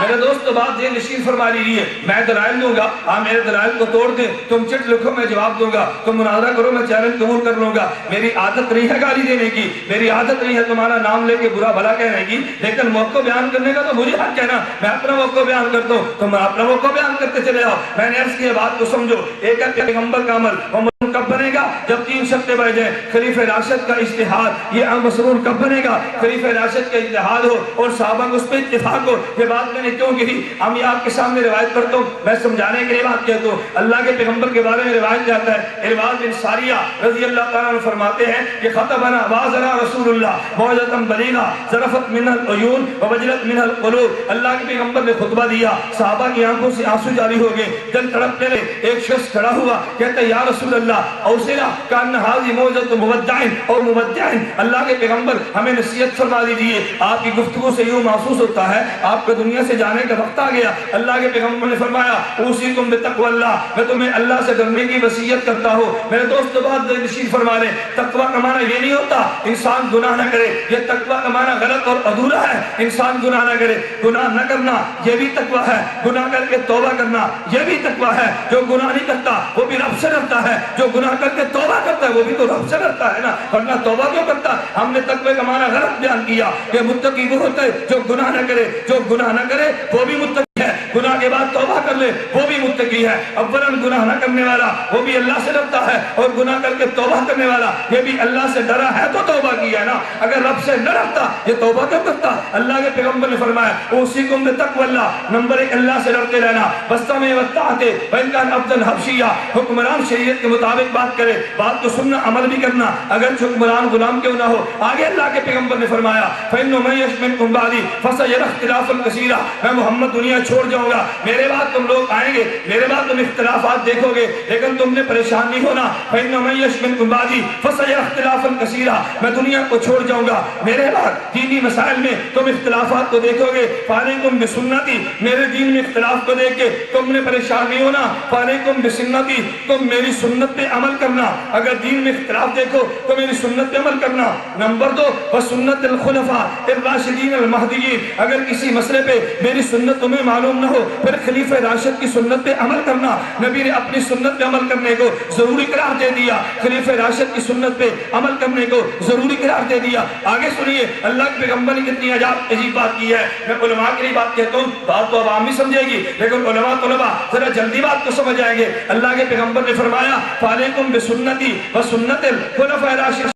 میرے دوست دوست بات یہ نشین فرما لیجیے، میں دلائل دوں گا، آپ میرے دلائل کو توڑ دیں، تم چٹ لکھو میں جواب دوں گا، تم مناظرہ کرو میں چیلنج قبول کر لوں گا۔ میری عادت نہیں ہے گالی دینے کی، میری عادت نہیں ہے تمہارا نام لے کے برا بھلا کہنے کی، لیکن موقع بیان کرنے کا تو مجھے حق ہے نا، میں اپنا موقع بیان کرتا ہوں، تم اپنا موقع بیان کرتے چلے آؤ۔ میں نے عرض کی بات کو سمجھو، ایک ہے پیغمبر کا عمل، وہ کب بنے گا؟ جب 3 شرطیں بڑھ جائیں۔ خلیفہ راشد کا اجتہاد، یہ مسرور کب بنے گا؟ خلیفہ راشد کا اجتہاد ہو اور صحابہ کو اس پہ اتفاق ہو۔ یہ بات میں نے کیوں کہی؟ ہم یہ آپ کے سامنے روایت کرتا ہوں، میں سمجھانے کے لیے بات کہتا ہوں۔ اللہ کے پیغمبر کے بارے میں روایت جاتا ہے، ارباز بن ساریہ رضی اللہ تعالیٰ عنہ فرماتے ہیں کہ خطبنا وعظنا رسول اللہ موعظۃ بلیغہ ذرفت منها العیون ووجلت منها القلوب۔ اللہ کے پیغمبر نے خطبہ دیا، صحابہ کی آنکھوں سے آنسو جاری ہو گئے، دل تڑپنے لگے۔ ایک شخص کھڑا ہوا، کہتا ہے یا رسول اللہ اوصنا کان ھذی موعظۃ مودع اور مودع، اللہ کے پیغمبر ہمیں نصیحت فرما دیجیے۔ آپ کی گفتگو سے یوں محسوس ہوتا ہے آپ کو دنیا سے جانے کا وقت آ گیا۔ اللہ کے پیغمبر نے فرمایا اوصیکم بتقوی اللہ، میں تمہیں اللہ سے ڈرنے کی وصیت کرتا ہوں۔ میرے دوست بات نشین فرما لیں، تقوی کا معنی یہ نہیں ہوتا انسان گناہ نہ کرے، یہ تقوی کا معنی غلط اور ادھورا ہے۔ انسان گناہ نہ کرے، گناہ نہ کرنا یہ بھی تقوی ہے، گناہ کر کے توبہ کرنا یہ بھی تقوی ہے۔ جو گناہ نہیں کرتا وہ بھی رب سے ڈرتا ہے، جو گناہ کر کے توبہ کرتا ہے وہ بھی تو رب سے ڈرتا ہے نا، ورنہ توبہ کیوں کرتا؟ ہم نے تقوی کا معنی غلط بیان کیا کہ متقی وہ ہوتا ہے جو گناہ نہ کرے، جو گناہ نہ کرے وہ بھی متقی ہے، گناہ کے بعد توبہ کر لے وہ بھی متقی ہے۔ اولاً گناہ نہ کرنے والا وہ بھی اللہ سے ڈرتا ہے، اور گناہ کر کے توبہ کرنے والا یہ بھی اللہ سے ڈرا ہے تو توبہ کی ہے نا، اگر رب سے نہ ڈرتا یہ توبہ کیوں کرتا؟ اللہ کے پیغمبر نے فرمایا اوصیکم بتقوی اللہ، نمبر 1 اللہ سے ڈرتے رہنا، وَاسْتَمِعْ وَاتَّعْتِ وَإِنْ كَانَ عَبْدًا حَبْشِيًّا، حکمران شریعت کے مطابق بات کرے، بات کو سننا عمل بھی کرنا، اگر حکمران غلام کیوں نہ ہو۔ آگے اللہ کے پیغمبر نے فرمایا فَإِنَّهُ مَن يَعِشْ مِنكُم بَعْدِي فَسَيَرَى اخْتِلَافًا كَثِيرًا، میں محمد دنیا چھوڑ جاؤں گا، میرے بعد تم لوگ آئیں گے، میرے بعد تم اختلافات دیکھو گے، لیکن تم نے پریشان نہیں ہونا۔ فَإِنَّهُ مَن يَعِشْ مِنكُم بَعْدِي فَسَيَرَى اخْتِلَافًا كَثِيرًا، میں دنیا کو چھوڑ جاؤں گا، میرے بعد دینی مسائل میں تم اختلافات کو دیکھو گے۔ فَعَلَيْكُمْ بِسُنَّتِي، میرے دین میں اختلاف کو دیکھ کے تم نے پریشان نہیں ہونا۔ فَعَلَيْكُمْ بِسُنَّتِي، تم میری سنت پہ عمل کرنا، اگر دین میں اختلاف دیکھو تو میری سنت پہ عمل کرنا۔ نمبر 2 وَسُنَّتِ الْخُلَفَاءِ الرَّاشِدِينَ الْمَهْدِيِّينَ، اگر کسی مسئلے پہ میری سنت تمہیں معلوم نہ ہو پھر خلیفہ راشد کی سنت پہ عمل کرنا۔ نبی نے اپنی سنت پہ عمل کرنے کو ضروری قرار دے دیا، خلیفہ راشد کی سنت پہ عمل کرنے کو ضروری قرار دے دیا۔ آگے سنیے اللہ کے پیغمبر نے کتنی عجیب بات کی ہے۔ میں علماء کے لیے بات کہتا ہوں، بات تو عوام بھی سمجھے گی لیکن علماء طلباء ذرا جلدی بات کو سمجھ آئیں گے۔ اللہ کے پیغمبر نے فرمایا فَعَلَيْكُمْ بِسُنَّتِي وَسُنَّتِ الْخُلَفَاءِ الرَّاشِدِينَ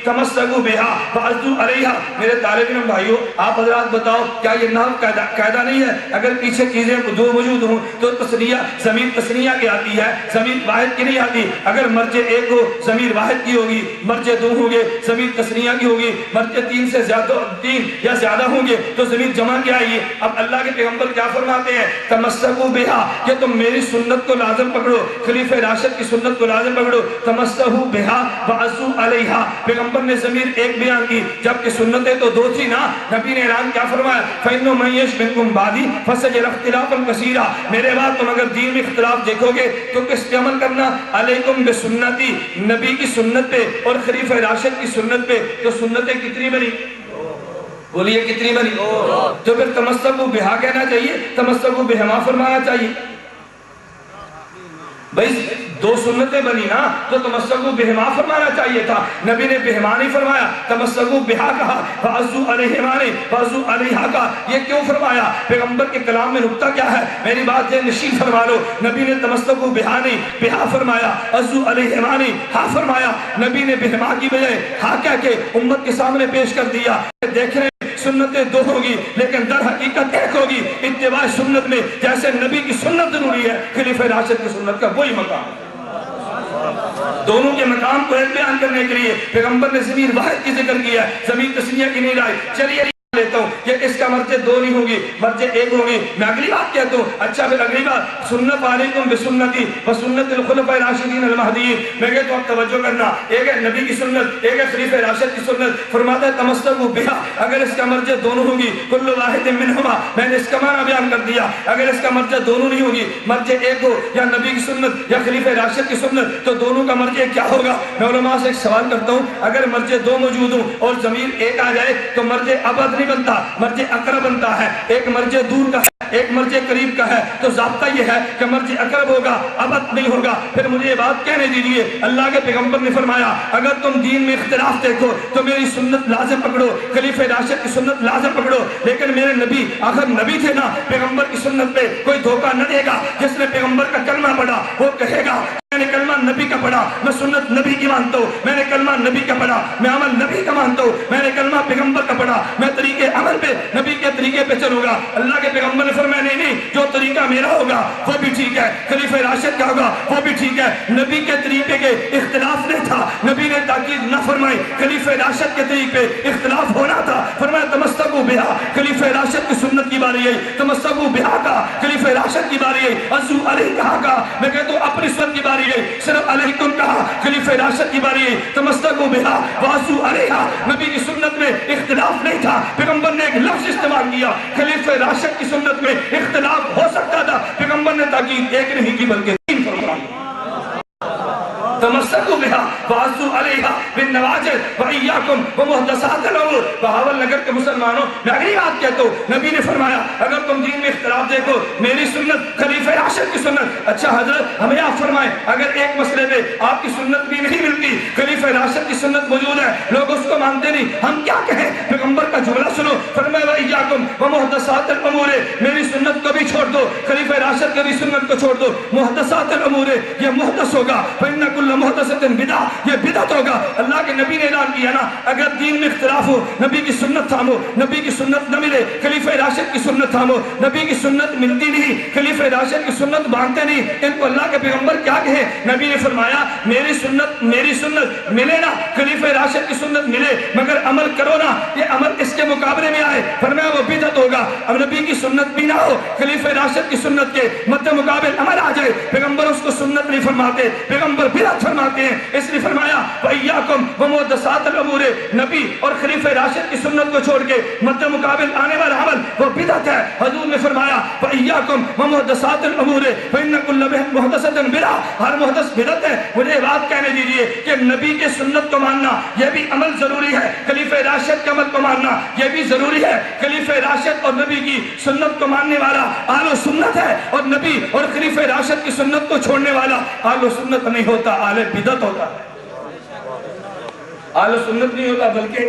تمسکوا بہا وعضوا علیہا۔ میرے طالب علم بھائیوں آپ حضرات بتاؤ کیا یہ نحو قاعدہ نہیں ہے؟ اگر پیچھے چیزیں دو موجود ہوں تو تثنیہ ضمیر تثنیہ کی آتی ہے، ضمیر واحد کی نہیں آتی۔ اگر مرجع 1 ہو ضمیر واحد کی ہوگی، مرجع 2 ہوں گے ضمیر تثنیہ کی ہوگی، مرجع 3 سے زیادہ 3 یا زیادہ ہوں گے تو ضمیر جمع کی آئے گی۔ اب اللہ کے پیغمبر کیا فرماتے ہیں؟ تمسکوا بہا، کہ تم میری سنت کو لازم پکڑو، خلیفہ راشد کی سنت کو لازم پکڑو۔ تمسکوا بہا وعضوا علیہا، پیغمبر نے ضمیر 1 بیان کی جبکہ سنتیں تو 2 تھی نا۔ نبی نے اعلان کیا فرمایا؟ فَإِنَّهُ مَن يَعِشْ مِنكُم بَعْدِي فَسَيَرَى اخْتِلَافًا كَثِيرًا، میرے بعد تم اگر دین میں اختلاف دیکھو گے تو کس پہ عمل کرنا؟ علیکم بسنتی، نبی کی سنت پہ اور خلیفہ راشد کی سنت پہ۔ تو سنتیں کتنی بنی؟ بولیے کتنی بنی؟ تو پھر تمسکوا بہا کہنا چاہیے، تمسکوا بہما فرمانا چاہیے۔ بھائی 2 سنتیں بنی نا تو تمسکوا بہما فرمانا چاہیے تھا، نبی نے بہما نہیں فرمایا، تمسکوا بہا کہا، وعضوا علیہما نے وعضوا علیہا کا۔ یہ کیوں فرمایا؟ پیغمبر کے کلام میں نکتہ کیا ہے؟ میری بات یہ نشین فرما لو، نبی نے تمسکوا بہا نہیں بہا فرمایا، عضوا علیہما نے ہا فرمایا۔ نبی نے بہما کی بجائے ہا کہہ کے امت کے سامنے پیش کر دیا۔ دیکھ رہے سنتیں 2 ہوگی لیکن در حقیقت 1 ہوگی۔ اتباع سنت میں جیسے نبی کی سنت ضروری ہے، خلیفہ راشد کی سنت کا وہی مقام ہے۔ دونوں کے مقام کو ایک بیان کرنے کے لیے پیغمبر نے ضمیر واحد کی ذکر کیا ہے، ضمیر تثنیہ کی نہیں لائی۔ چلیے لیتا ہوں کہ اس کا مرجع 2 نہیں ہوگی، مرجع 1 ہوگی۔ میں اگلی بات کہتا ہوں، اچھا پھر اگلی بات سنت علیکم بسنتی وسنت الخلفاء الراشدین المہدیین۔ میں کہتا ہوں آپ توجہ کرنا، ایک ہے نبی کی سنت، ایک ہے خلیفہ راشد کی سنت۔ فرماتا ہے تمسکوا بہا، اگر اس کا مرجع دونوں ہوگی کل واحد منہما، میں نے اس کا معنی بیان کر دیا۔ اگر اس کا مرجع دونوں نہیں ہوگی، مرجع 1 ہو یا نبی کی سنت یا خلیفہ راشد کی سنت، تو دونوں کا مرجع کیا ہوگا؟ میں علماء سے ایک سوال کرتا ہوں، اگر مرجع 2 موجود ہوں اور ضمیر 1 آ جائے تو مرجع ابد نہیں بنتا، مرجع اقرب بنتا ہے۔ ایک مرجع دور کا ہے ایک مرج قریب کا ہے تو ضابطہ یہ ہے کہ مرج اقرب ہوگا، ابد نہیں ہوگا۔ پھر مجھے یہ بات کہنے دیجئے، اللہ کے پیغمبر نے فرمایا اگر تم دین میں اختلاف دیکھو تو میری سنت لازم پکڑو، خلیفہ راشد کی سنت لازم پکڑو۔ لیکن میرے نبی آخر نبی تھے نا، پیغمبر کی سنت پہ کوئی دھوکہ نہ دے گا۔ جس نے پیغمبر کا کلمہ پڑھا وہ کہے گا میں نے کلمہ نبی کا پڑھا، میں سنت نبی کی مانتا ہوں، میں نے کلمہ نبی کا پڑھا، میں عمل نبی کا مانتا ہوں، میں نے کلمہ پیغمبر کا پڑھا، میں طریقے عمل پہ نبی کے طریقے پہ چلوں گا۔ اللہ کے پیغمبر نے فرمایا نہیں، جو طریقہ میرا ہوگا وہ بھی ٹھیک ہے، خلیفہ راشد کا ہوگا وہ بھی ٹھیک ہے۔ نبی کے طریقے کے اختلاف نہیں تھا، نبی نے تاکید نہ فرمائی، خلیفہ راشد کے طریقے پہ اختلاف ہونا تھا۔ فرمایا تمسکوا بہا، خلیفہ راشد کی سنت کی باری ہے، تمسکوا بہا کا خلیفہ راشد کی باری ہے، عزو علیہ کہا کا، میں کہتا ہوں اپنی سنت کی باری ہے، صرف علیکم کہا، خلیفہ راشد کی باری ہے، تمسکوا بہا وعزو علیہا۔ نبی کی سنت میں اختلاف نہیں تھا، پیغمبر نے ایک لفظ استعمال کیا، خلیفہ راشد کی سنت میں اختلاف ہو سکتا تھا، پیغمبر نے تاکید ایک نہیں کی بلکہ تین فرمائی۔ تمسکوا بہا وعزو علیہا بالنواجذ وإیاکم ومحدثات الامور۔ بہاول نگر کے مسلمانوں میں اگلی بات کہتا ہوں، نبی نے فرمایا اگر تم دین میں اختلاف دیکھو میری سنت خلیفہ راشد کی سنت۔ اچھا حضرت ہمیں آپ فرمائیں اگر ایک مسئلے پہ آپ کی سنت بھی نہیں ملتی، خلیفہ راشد کی سنت موجود ہے، لوگ اس کو مانتے نہیں، ہم کیا کہیں؟ پیغمبر کا جملہ سنو، فرمایا وإیاکم ومحدثات الامور، میری سنت کو بھی چھوڑ دو، خلیفہ راشد کی بھی سنت کو چھوڑ دو۔ محدثات الامور یہ محدث ہوگا، فإن كل محدثۃ بدعۃ یہ بدعت ہوگا۔ اللہ کے نبی نے اعلان کیا نا اگر دین میں اختلاف ہو نبی کی سنت تھامو، نبی کی سنت نہ ملے خلیفہ راشد کی سنت تھامو، نبی کی سنت ملتی نہیں خلیفہ راشد کی سنت مانتے نہیں، ان کو اللہ کے پیغمبر کیا کہے؟ نبی نے فرمایا میری سنت ملے نا، خلیفہ راشد کی سنت ملے مگر عمل کرو نا، یہ عمل اس کے مقابلے میں آئے، فرمایا وہ بدعت ہوگا۔ اب نبی کی سنت بھی نہ ہو، خلیفہ راشد کی سنت کے مد مقابل عمل آ جائے، پیغمبر اس کو سنت نہیں فرماتے، پیغمبر بدعت فرماتے ہیں۔ اس نے فرمایا وَإِيَّاكُمْ وَمُحْدَثَاتِ الْأُمُورِ، نبی اور خلیفہ راشد کی سنت کو چھوڑ کے مد مقابل آنے والا عمل وہ بدعت ہے۔ حضور نے فرمایا وَإِيَّاكُمْ وَمُحْدَثَاتِ الْأُمُورِ فَإِنَّ كُلَّ مُحْدَثَةٍ بِدْعَةٍ، ہر محدث بدعت ہے۔ مجھے بات کہنے دیجئے کہ نبی کے سنت کو ماننا یہ بھی عمل ضروری ہے، خلیفہ راشد کے عمل کو ماننا یہ بھی ضروری ہے۔ خلیفہ راشد اور نبی کی سنت کو ماننے والا اہل سنت ہے، اور نبی اور خلیفہ راشد کی سنت کو چھوڑنے والا اہل سنت نہیں ہوتا، اہل بدعت ہوتا ہے۔ اہل سنت نہیں ہوتا بلکہ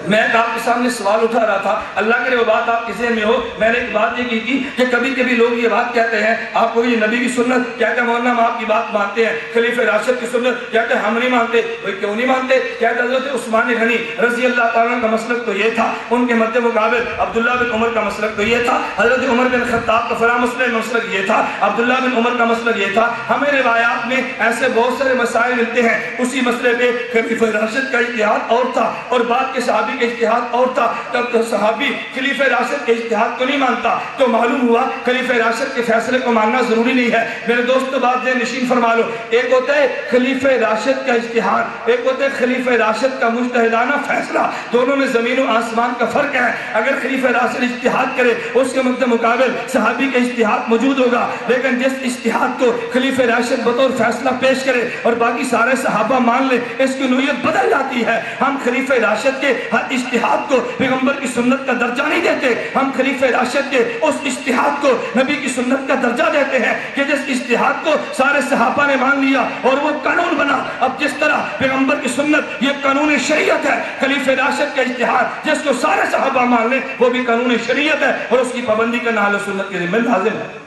میں آپ کے سامنے سوال اٹھا رہا تھا، اللہ کرے وہ بات آپ کے ذہن میں ہو۔ میں نے ایک بات یہ کی تھی کہ کبھی کبھی لوگ یہ بات کہتے ہیں آپ کو یہ نبی کی سنت کہتے ہیں مولانا ہم آپ کی بات مانتے ہیں، خلیفہ راشد کی سنت کہتے ہیں ہم نہیں مانتے۔ کیوں نہیں مانتے؟ کہتے حضرت عثمان غنی رضی اللہ تعالیٰ کا مسلک تو یہ تھا، ان کے مد مقابل عبداللہ بن عمر کا مسلک تو یہ تھا، حضرت عمر بن خطاب کا فلاں مسلک یہ تھا، عبداللہ بن عمر کا مسلک یہ تھا۔ ہمیں روایات میں ایسے بہت سارے مسائل ملتے ہیں، اسی مسئلے پہ خلیفہ راشد کا اجتہاد اور تھا اور بعد کے صحابی کا اجتہاد اور تھا، تب صحابی خلیفہ راشد کے اجتہاد کو نہیں مانتا تو معلوم ہوا خلیفہ راشد کے فیصلے کو ماننا ضروری نہیں ہے۔ میرے دوستو بات ذہن نشین فرما لو، ایک ہوتا ہے خلیفہ راشد کا اجتہاد، ایک ہوتا ہے خلیفہ راشد کا مجتہدانہ فیصلہ، دونوں میں زمین و آسمان کا فرق ہے۔ اگر خلیفہ راشد اجتہاد کرے اس کے مد مقابل صحابی کا اجتہاد موجود ہوگا، لیکن جس اجتہاد کو خلیفہ راشد بطور فیصلہ پیش کرے اور باقی سارے صحابہ مان لے اس کی نوعیت بدل جاتی ہے۔ ہم خلیفہ راشد کے ہر اجتہاد کو پیغمبر کی سنت کا درجہ نہیں دیتے، ہم خلیفہ راشد کے اس اجتہاد کو نبی کی سنت کا درجہ دیتے ہیں کہ جس اجتہاد کو سارے صحابہ نے مان لیا اور وہ قانون بنا۔ اب جس طرح پیغمبر کی سنت یہ قانون شریعت ہے، خلیفہ راشد کا اجتہاد جس کو سارے صحابہ مان لیں وہ بھی قانون شریعت ہے اور اس کی پابندی کرنا اہل سنت کے ذمہ لازم ہے۔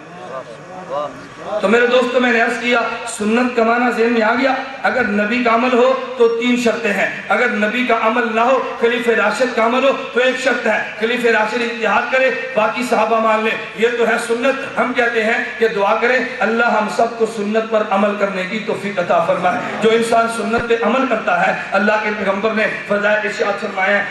تو میرے دوستو میں نے عرض کیا سنت کا معنی ذہن میں آ گیا۔ اگر نبی کا عمل ہو تو تین شرطیں ہیں، اگر نبی کا عمل نہ ہو خلیفہ راشد کا عمل ہو تو ایک شرط ہے خلیفہ راشد اجتہاد کرے باقی صحابہ مان لیں، یہ تو ہے سنت۔ ہم کہتے ہیں کہ دعا کریں اللہ ہم سب کو سنت پر عمل کرنے کی توفیق عطا فرمائے۔ جو انسان سنت پہ عمل کرتا ہے اللہ کے پیغمبر نے فضائل ارشاد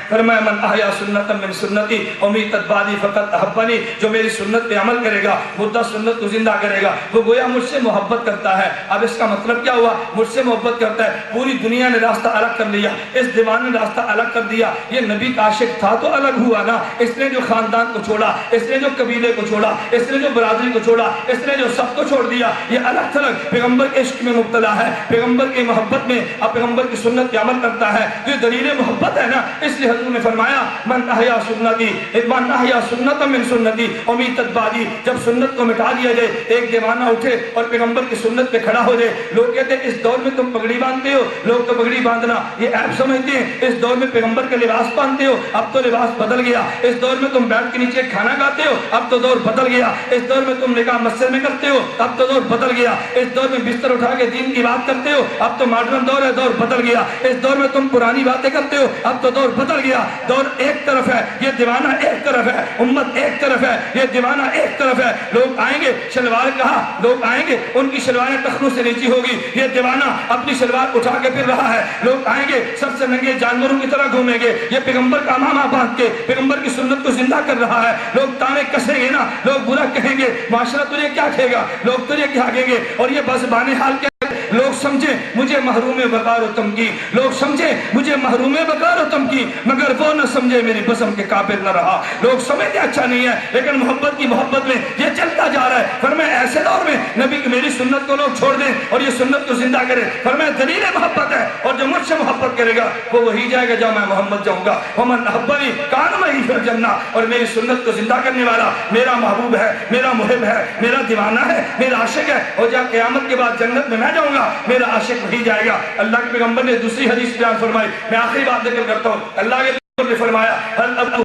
فرمایا من احیا سنتا من سنتی امیتت بعدی فقط احبنی، جو میری سنت پہ عمل کرے گا مدہ سنت کو زندہ کرے گا، وہ گویا مجھ سے محبت کرتا ہے۔ اب اس کا مطلب کیا ہوا؟ مجھ سے محبت کرتا ہے، پوری دنیا نے راستہ الگ کر لیا، اس دیوانے نے راستہ الگ کر دیا، یہ نبی کا عاشق تھا تو الگ ہوا نا، اس نے جو خاندان کو چھوڑا، اس نے جو قبیلے کو چھوڑا، اس نے جو برادری کو چھوڑا، اس نے جو سب کو چھوڑ دیا، یہ الگ تھلگ پیغمبر کے عشق میں مبتلا ہے، پیغمبر کی محبت میں، اب پیغمبر کی سنت پہ عمل کرتا ہے، یہ دلیل محبت ہے نا۔ اس لیے حضور نے فرمایا من احیا سنتی من احیا سنت من سنتی امیتت بعدی، جب سنت کو مٹا دیا جائے، ایک دیوانہ اٹھے اور پیغمبر کی سنت پہ کھڑا ہو جائے، لوگ کہتے ہیں اس دور میں تم پگڑی باندھتے ہو، لوگ تو پگڑی باندھنا یہ عیب سمجھتے ہیں، اس دور میں پیغمبر کا لباس باندھتے ہو، اب تو لباس بدل گیا، اس دور میں تم بیٹھ کے نیچے کھانا کھاتے ہو، اب تو دور بدل گیا، اس دور میں تم نکاح مسجد میں کرتے ہو، اب تو دور بدل گیا، اس دور میں بستر اٹھا کے دین کی بات کرتے ہو، اب تو ماڈرن دور ہے، دور بدل گیا، اس دور میں تم پرانی باتیں کرتے ہو، اب تو دور بدل گیا، دور ایک طرف ہے، یہ دیوانہ ایک طرف ہے، امت ایک طرف ہے، یہ دیوانہ ایک طرف ہے، لوگ آئیں گے شلوار کہا، لوگ آئیں گے ان کی شلواریں ٹخنوں سے نیچی ہوگی، یہ دیوانہ اپنی شلوار اٹھا کے پھر رہا ہے، لوگ آئیں گے سب سے ننگے جانوروں کی طرح گھومیں گے، یہ پیغمبر کا امامہ باندھ کے پیغمبر کی سنت کو زندہ کر رہا ہے، لوگ تانے کسیں گے نا، لوگ برا کہیں گے، معاشرہ تجھے کیا کہے گا، لوگ تجھے کیا کہیں گے، اور یہ بس بانے حال کے لوگ سمجھیں مجھے محروم وقار و تمکین، لوگ سمجھیں مجھے محروم وقار و تمکین، مگر وہ نہ سمجھے میری بسم کے قابل نہ رہا، لوگ سمجھتے اچھا نہیں ہے لیکن محبت کی محبت میں یہ چلتا جا رہا ہے، فرمایا ایسے دور میں نبی کی میری سنت کو لوگ چھوڑ دیں اور یہ سنت کو زندہ کریں، فرمایا دلیل محبت ہے، اور جو مجھ سے محبت کرے گا وہ وہی جائے گا جہاں میں محمد جاؤں گا، ومن احبنی کان معی فی الجنہ، اور میری سنت کو زندہ کرنے والا میرا محبوب ہے، میرا محب ہے، میرا دیوانہ ہے، میرا عاشق ہے، اور جہاں قیامت کے بعد جنت میں جاؤں گا میرا عاشق وہی جائے گا۔ اللہ کے پیغمبر نے دوسری حدیث بیان فرمائی، میں آخری بات ذکر کرتا ہوں، اللہ کے پیغمبر نے فرمایا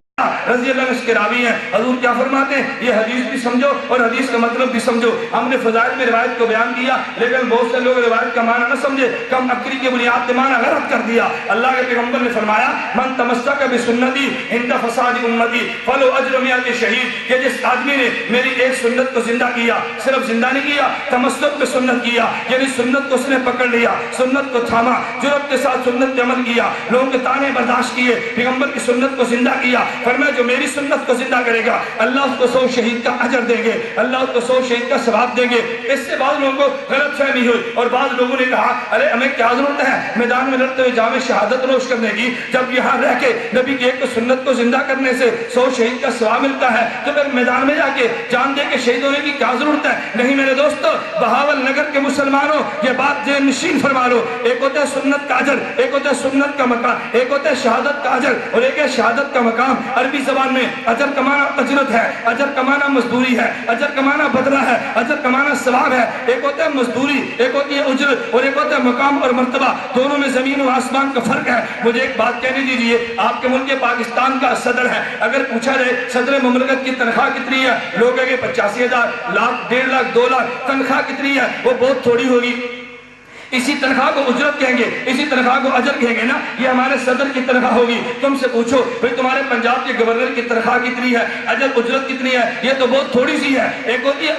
رضی اللہ عنہ اس کے راوی ہیں، حضور کیا فرماتے ہیں، یہ حدیث بھی سمجھو اور حدیث کا مطلب بھی سمجھو، ہم نے فضائل میں روایت کو بیان کیا لیکن بہت سے لوگ روایت کا معنی نہ سمجھے، کم عقلی کے بنیاد پہ معنی غلط کر دیا۔ اللہ کے پیغمبر نے فرمایا من تمسک بسنتی عند فساد امتی فلو اجر مئات شہید، کہ جس آدمی نے میری ایک سنت کو زندہ کیا، صرف زندہ نہیں کیا، تمسک پہ سنت کیا، یعنی سنت کو اس نے پکڑ لیا، سنت کو تھاما، جرأت کے ساتھ سنت پہ عمل کیا، لوگوں کے تانے برداشت کیے، پیغمبر کی سنت کو زندہ کیا، فرمایا جو میری سنت کو زندہ کرے گا اللہ اس کو 100 شہید کا اجر دیں گے، اللہ اس کو 100 شہید کا ثواب دیں گے۔ اس سے بعض لوگوں کو غلط فہمی ہوئی اور بعض لوگوں نے کہا ارے ہمیں کیا ضرورت ہے میدان میں لڑتے ہوئے جام شہادت نوش کرنے کی، جب یہاں رہ کے نبی کی ایک سنت کو زندہ کرنے سے 100 شہید کا ثواب ملتا ہے تو پھر میدان میں جا کے جان دے کے شہید ہونے کی کیا ضرورت ہے؟ نہیں میرے دوستو، بہاول نگر کے مسلمانوں یہ بات ذہن نشین فرما لو، ایک ہوتا ہے سنت کا اجر، ایک ہوتا ہے سنت کا مقام، ایک ہوتا ہے شہادت کا اجر اور ایک ہے شہادت کا مقام۔ عربی زبان میں اجر کمانا اجرت ہے، اجر کمانا مزدوری ہے، اجر کمانا بدلہ ہے، اجر کمانا ثواب ہے، ایک ہوتا ہے مزدوری، ایک ہوتی ہے اجرت اور ایک ہوتا ہے مقام اور مرتبہ، دونوں میں زمین و آسمان کا فرق ہے۔ مجھے ایک بات کہنے دیجئے، آپ کے ملک پاکستان کا صدر ہے، اگر پوچھا جائے صدر مملکت کی تنخواہ کتنی ہے، لوگ کہیں گے 85,000، لاکھ، 1.5 لاکھ، 2 لاکھ، تنخواہ کتنی ہے؟ وہ بہت تھوڑی ہوگی۔ اسی تنخواہ کو اجرت کہیں گے، اسی تنخواہ کو اجر کہیں گے نا، یہ ہمارے صدر کی تنخواہ ہوگی۔ تم سے پوچھو بھئی تمہارے پنجاب کے گورنر کی تنخواہ کتنی ہے، اجر اجرت کتنی ہے؟ یہ تو بہت تھوڑی سی ہے۔ ایک ہوتی ہے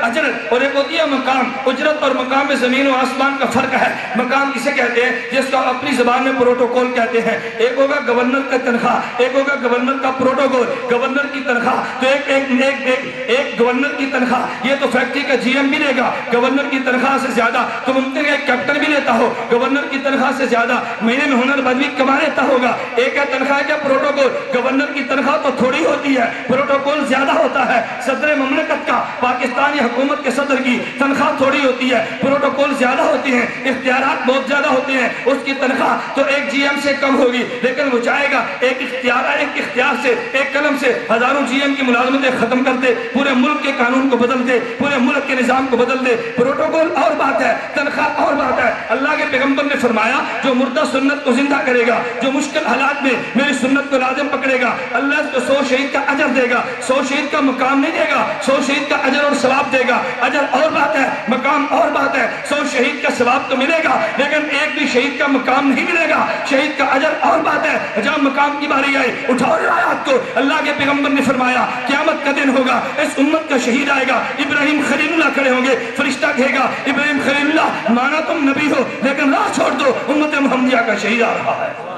اجر اور ایک ہوتی ہے مقام۔ اجرت اور مقام میں زمین و آسمان کا فرق ہے۔ مقام کسے کہتے ہیں؟ جس کو اپنی زبان میں پروٹوکول کہتے ہیں۔ ایک ہوگا گورنر کا تنخواہ، ایک ہوگا گورنر کا پروٹوکول۔ گورنر کی تنخواہ تو ایک گورنر کی تنخواہ یہ تو فیکٹری کا جی ایم بھی لے گا، گورنر کی تنخواہ سے زیادہ تو ممکن ہے کیپٹن بھی لیتا ہو، گورنر کی تنخواہ سے زیادہ مہینے میں ہنر بدوی کما لیتا ہوگا۔ ایک ہے تنخواہ کیا پروٹوکول، گورنر کی تنخواہ تو تھوڑی ہوتی ہے، پروٹوکول زیادہ ہوتا ہے۔ صدر مملکت کا پاکستانی حکومت کے صدر کی تنخواہ تھوڑی ہوتی ہے، پروٹوکول زیادہ ہوتے ہیں، اختیارات بہت زیادہ ہوتے ہیں۔ اس کی تنخواہ تو ایک جی ایم سے کم ہوگی لیکن وہ چاہے گا ایک اختیار سے ایک قلم سے ہزاروں جی ایم کی ملازمتیں ختم کر دے، پورے ملک کے قانون کو بدل دے، پورے ملک کے نظام کو بدل دے۔ پروٹوکول اور بات ہے، تنخواہ اور بات ہے۔ اللہ کے پیغمبر نے فرمایا جو مردہ سنت کو زندہ کرے گا، جو مشکل حالات میں میری سنت کو لازم پکڑے گا، اللہ اس کو 100 شہید کا اجر دے گا۔ 100 شہید کا مقام نہیں دے گا، 100 شہید کا اجر اور ثواب دے گا۔ اجر اور بات ہے، مقام اور بات ہے۔ 100 شہید کا ثواب تو ملے گا لیکن ایک بھی شہید کا مقام نہیں ملے گا۔ شہید کا اجر اور بات ہے۔ جہاں مقام کی باری آئے اٹھاؤ روایات کو، اللہ کے پیغمبر نے فرمایا قیامت کا دن ہوگا، اس امت کا شہید آئے گا، ابراہیم خلیل اللہ کھڑے ہوں گے، فرشتہ کہے گا ابراہیم خلیل اللہ مانا تم نبی ہو لیکن راہ چھوڑ دو، امت محمدیہ کا شہید آ رہا ہے۔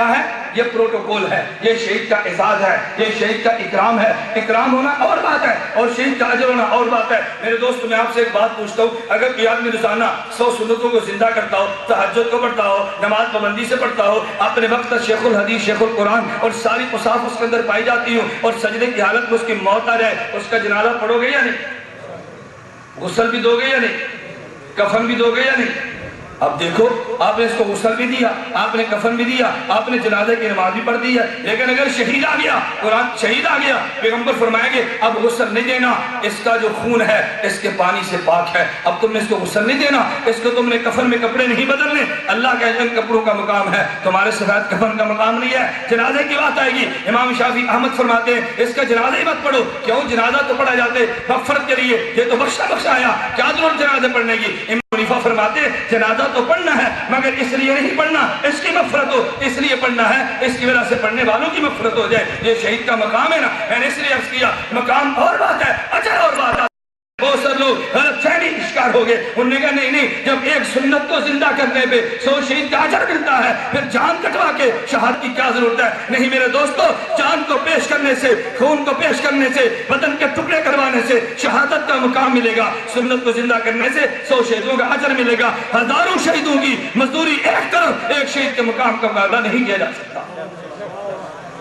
کیا ہے؟ یہ پروٹوکول ہے، یہ شہید کا اعزاز ہے، یہ شہید کا اکرام ہے۔ اکرام ہونا اور بات ہے اور شہید کا اجر ہونا اور بات ہے۔ میرے دوست میں آپ سے ایک بات پوچھتا ہوں، اگر کوئی آدمی روزانہ 100 سنتوں کو زندہ کرتا ہو، تہجد کو پڑھتا ہو، نماز پابندی سے پڑھتا ہو، اپنے وقت شیخ الحدیث شیخ القرآن اور ساری اوصاف اس کے اندر پائی جاتی ہوں، اور سجدے کی حالت میں اس کی موت آ جائے، اس کا جنازہ پڑھو گے یا نہیں؟ غسل بھی دو گے یا نہیں؟ کفن بھی دو گے یا نہیں؟ اب دیکھو، آپ نے اس کو غسل بھی دیا، آپ نے کفن بھی دیا، آپ نے جنازے کی نماز بھی پڑھ دی ہے، لیکن اگر شہید آ گیا، قرآن شہید آ گیا، پیغمبر فرمائیں گے اب غسل نہیں دینا، اس کا جو خون ہے اس کے پانی سے پاک ہے، اب تم نے اس کو غسل نہیں دینا، اس کو تم نے کفن میں کپڑے نہیں بدلنے، اللہ کے ان کپڑوں کا مقام ہے، تمہارے سفید کفن کا مقام نہیں ہے۔ جنازے کی بات آئے گی، امام شافعی احمد فرماتے ہیں اس کا جنازہ ہی مت پڑھو، کیوں؟ جنازہ تو پڑھا جاتے مغفرت کے لیے، یہ تو بخشا آیا، کیا ضرورت جنازے پڑھنے کی؟ امام حنیفہ فرماتے ہیں جنازہ تو پڑھنا ہے مگر اس لیے نہیں پڑھنا اس کی مغفرت ہو، اس لیے پڑھنا ہے اس کی وجہ سے پڑھنے والوں کی مغفرت ہو جائے، یہ شہید کا مقام ہے نا۔ میں نے اس لیے عرض کیا مقام اور بات ہے، اجر اور بات ہے۔ بہت سارے لوگ غلط فہمی شکار ہو گئے، انہوں نے کہا نہیں، جب ایک سنت کو زندہ کرنے پہ 100 شہید کا اجر ملتا ہے پھر جان کٹوا کے شہادت کی کیا ضرورت ہے؟ نہیں میرے دوستو، جان کو پیش کرنے سے، خون کو پیش کرنے سے، بدن کے ٹکڑے کروانے سے شہادت کا مقام ملے گا، سنت کو زندہ کرنے سے 100 شہیدوں کا اجر ملے گا۔ ہزاروں شہیدوں کی مزدوری ایک طرف، ایک شہید کے مقام کا مقابلہ نہیں کیا جا سکتا۔